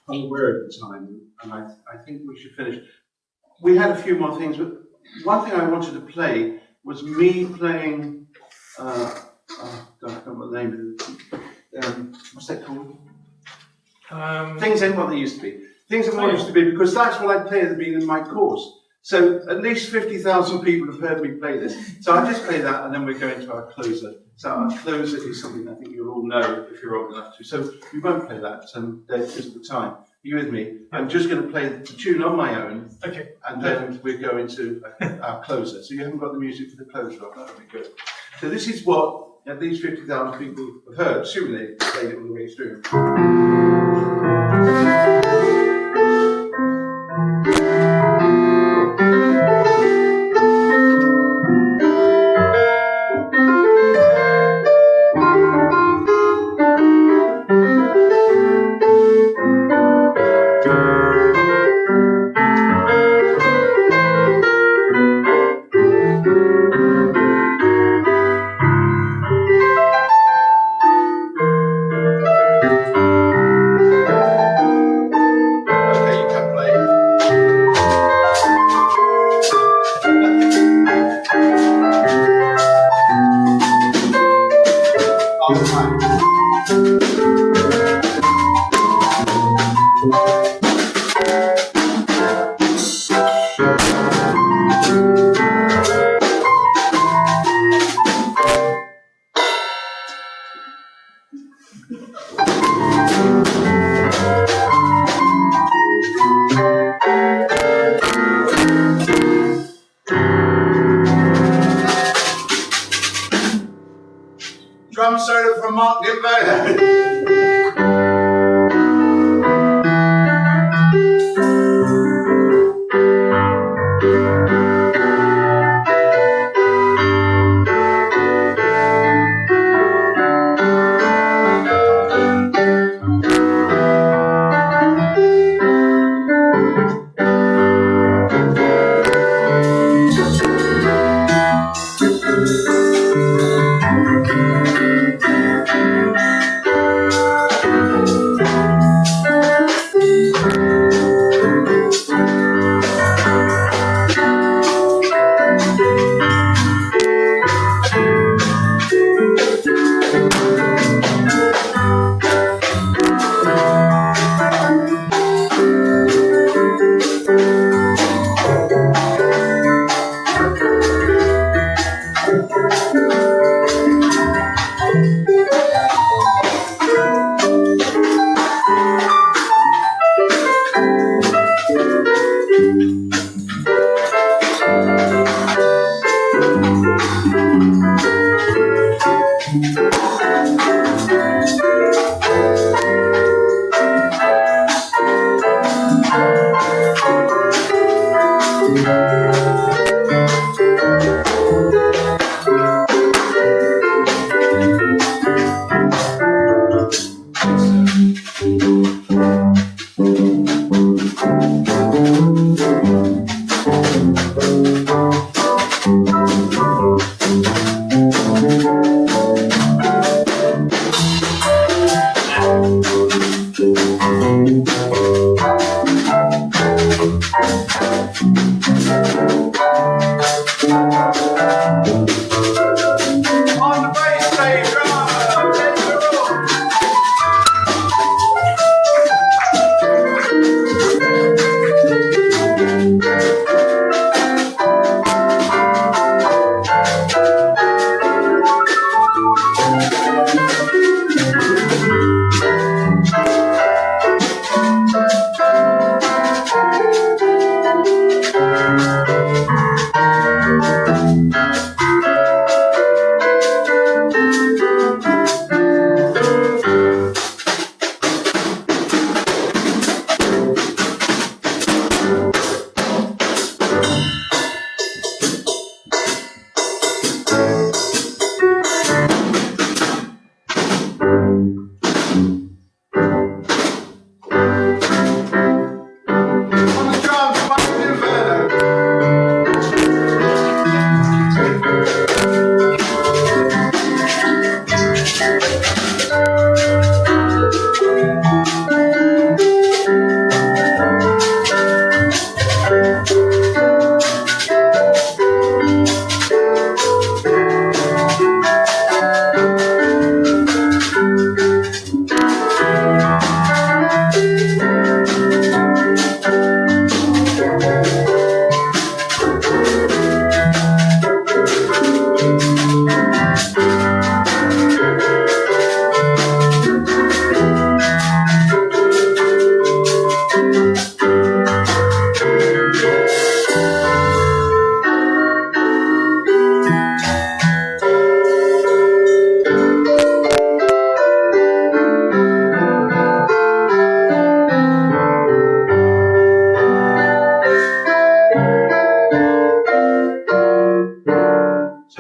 Speaker 1: Unaware at the time, and I think we should finish. We had a few more things, but one thing I wanted to play was me playing. I can't remember the name of it. What's that called? Things ain't what they used to be. Things ain't what they used to be, because that's what I play at the beginning of my course. So at least 50,000 people have heard me play this. So I just play that, and then we go into our closer. So our closer is something I think you'll all know if you're old enough to. So we won't play that because of the time. Are you with me? I'm just going to play the tune on my own.
Speaker 5: Okay.
Speaker 1: And then we go into our closer. So you haven't got the music for the closer, that would be good. So this is what at least 50,000 people have heard, assuming they played it all the way through. Drum solo from Mark Gimbo.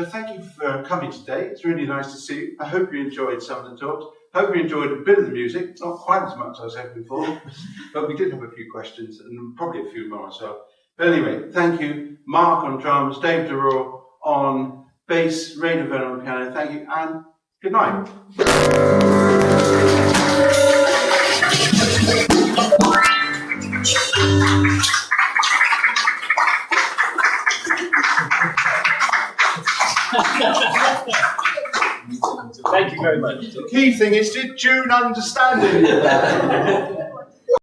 Speaker 1: So thank you for coming today. It's really nice to see you. I hope you enjoyed some of the talks. Hope you enjoyed a bit of the music, not quite as much as I was hoping for, but we did have a few questions and probably a few more as well. But anyway, thank you. Mark on drums, Dave Durrell on bass, Ray Devon on piano. Thank you and good night.
Speaker 2: Thank you very much.
Speaker 1: The key thing is, did June understand it?